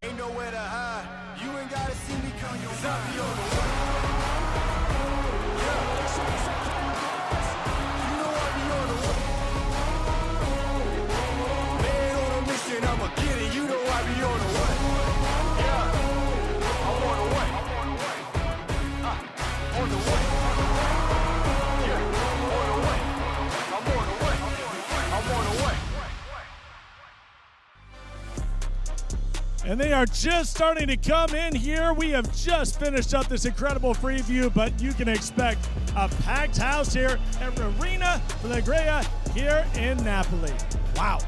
Speaker 14: Ain't nowhere to hide. You ain't gotta see me come. Cause I be on the way. Yeah. You know I be on the way. Man on a mission, I'ma get it. You know I be on the way. Yeah. I'm on the way. On the way. Yeah. On the way. I'm on the way. I'm on the way.
Speaker 5: And they are just starting to come in here. We have just finished up this incredible preview, but you can expect a packed house here at Arena Flegrea here in Napoli. Wow.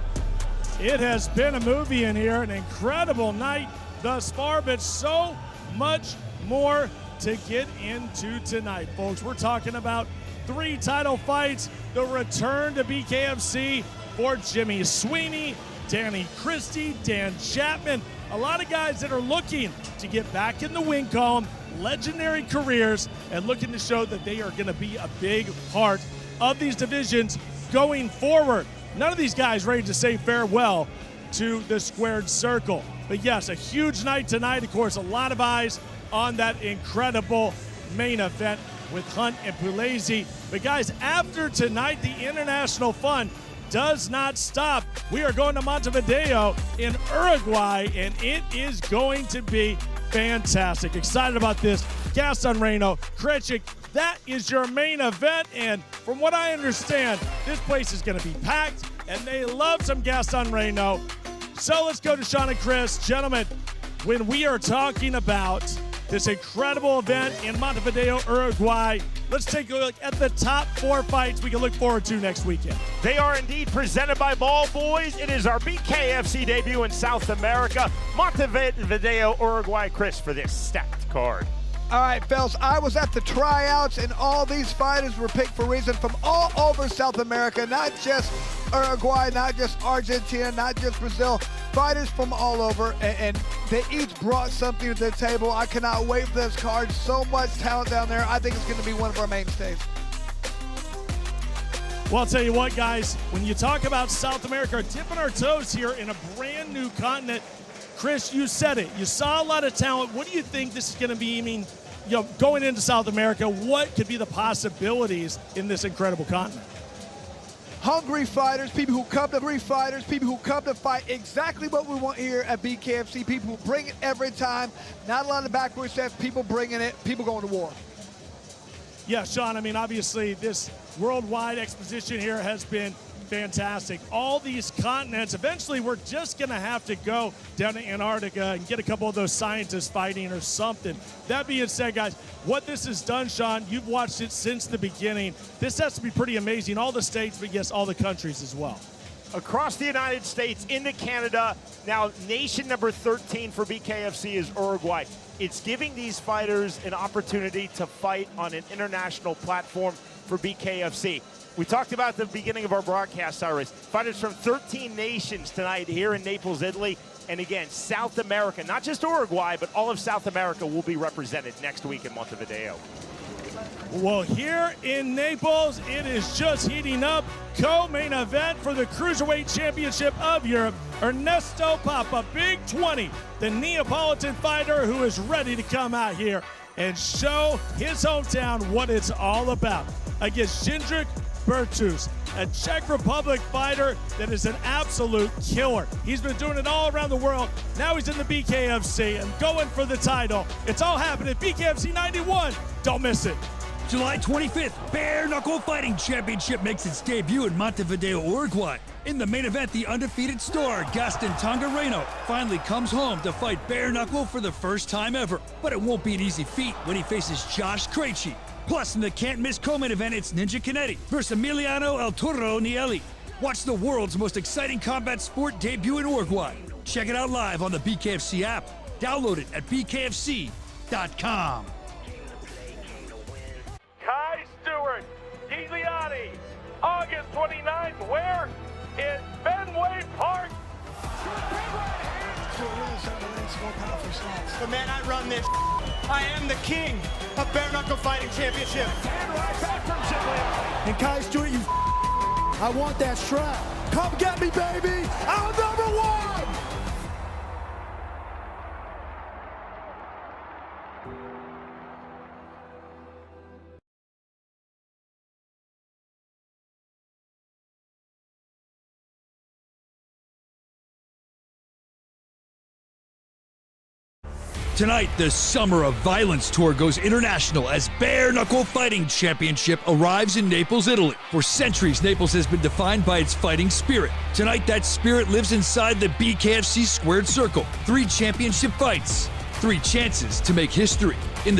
Speaker 5: It has been a movie in here, an incredible night thus far, but so much more to get into tonight, folks. We're talking about 3 title fights, the return to BKFC for Jimmy Sweeney, Danny Christie, Dan Chapman, a lot of guys that are looking to get back in the win column, legendary careers, and looking to show that they are going to be a big part of these divisions going forward. None of these guys ready to say farewell to the squared circle. But yes, a huge night tonight. Of course, a lot of eyes on that incredible main event with Hunt and Pugliesi. But guys, after tonight, the international fun does not stop. We are going to Montevideo in Uruguay, and it is going to be fantastic. Excited about this. Gaston Reno, KRAKEN, that is your main event, and from what I understand, this place is going to be packed, and they love some Gaston Reno. So let's go to Sean and Chris. Gentlemen, when we are talking about this incredible event in Montevideo, Uruguay, let's take a look at the top 4 fights we can look forward to next weekend.
Speaker 1: They are indeed presented by Ball Boys. It is our BKFC debut in South America, Montevideo, Uruguay. Chris, for this stacked card.
Speaker 2: All right, fellas, I was at the tryouts, and all these fighters were picked for a reason from all over South America, not just Uruguay, not just Argentina, not just Brazil, fighters from all over, and they each brought something to the table. I cannot wait for this card. So much talent down there. I think it's going to be one of our mainstays.
Speaker 5: Well, I'll tell you what, guys, when you talk about South America, dipping our toes here in a brand new continent, Chris, you said it. You saw a lot of talent. What do you think this is going to be? I mean, you know, going into South America, what could be the possibilities in this incredible continent?
Speaker 2: Hungry fighters, people who come to fight exactly what we want here at BKFC. People who bring it every time. Not a lot of backward steps, people bringing it, people going to war.
Speaker 5: Yeah, Sean, I mean, obviously this worldwide exposition here has been fantastic. All these continents, eventually we're just going to have to go down to Antarctica and get a couple of those scientists fighting or something. That being said, guys, what this has done, Sean, you've watched it since the beginning. This has to be pretty amazing. All the states, but yes, all the countries as well.
Speaker 1: Across the United States, into Canada, now nation number 13 for BKFC is Uruguay. It's giving these fighters an opportunity to fight on an international platform for BKFC. We talked about at the beginning of our broadcast, Cyrus, fighters from 13 nations tonight here in Naples, Italy. And again, South America, not just Uruguay, but all of South America will be represented next week in Montevideo.
Speaker 5: Well, here in Naples, it is just heating up. Co-main event for the Cruiserweight Championship of Europe. Ernesto Papa, Big 20, the Neapolitan fighter who is ready to come out here and show his hometown what it's all about against Jindřich Bertus, a Czech Republic fighter that is an absolute killer. He's been doing it all around the world. Now he's in the BKFC and going for the title. It's all happening at BKFC 91. Don't miss it.
Speaker 4: July 25th, Bare Knuckle Fighting Championship makes its debut in Montevideo, Uruguay. In the main event, the undefeated star, Gaston Reno, finally comes home to fight Bare Knuckle for the first time ever. But it won't be an easy feat when he faces Josh Krejci. Plus, in the can't-miss co-main event, it's Ninja Canetti versus Emiliano El Toro Nieli. Watch the world's most exciting combat sport debut in Uruguay. Check it out live on the BKFC app. Download it at bkfc.com.
Speaker 12: Kai Stewart, Gigliotti, August 29th, where? In Fenway Park.
Speaker 13: The man I run this. I am the king of Bare Knuckle Fighting Championship.
Speaker 14: And Kai Stewart, you I want that strap. Come get me, baby. I'm number 1.
Speaker 4: Tonight, the Summer of Violence Tour goes international as Bare Knuckle Fighting Championship arrives in Naples, Italy. For centuries, Naples has been defined by its fighting spirit. Tonight, that spirit lives inside the BKFC squared circle. 3 championship fights, 3 chances to make history. In the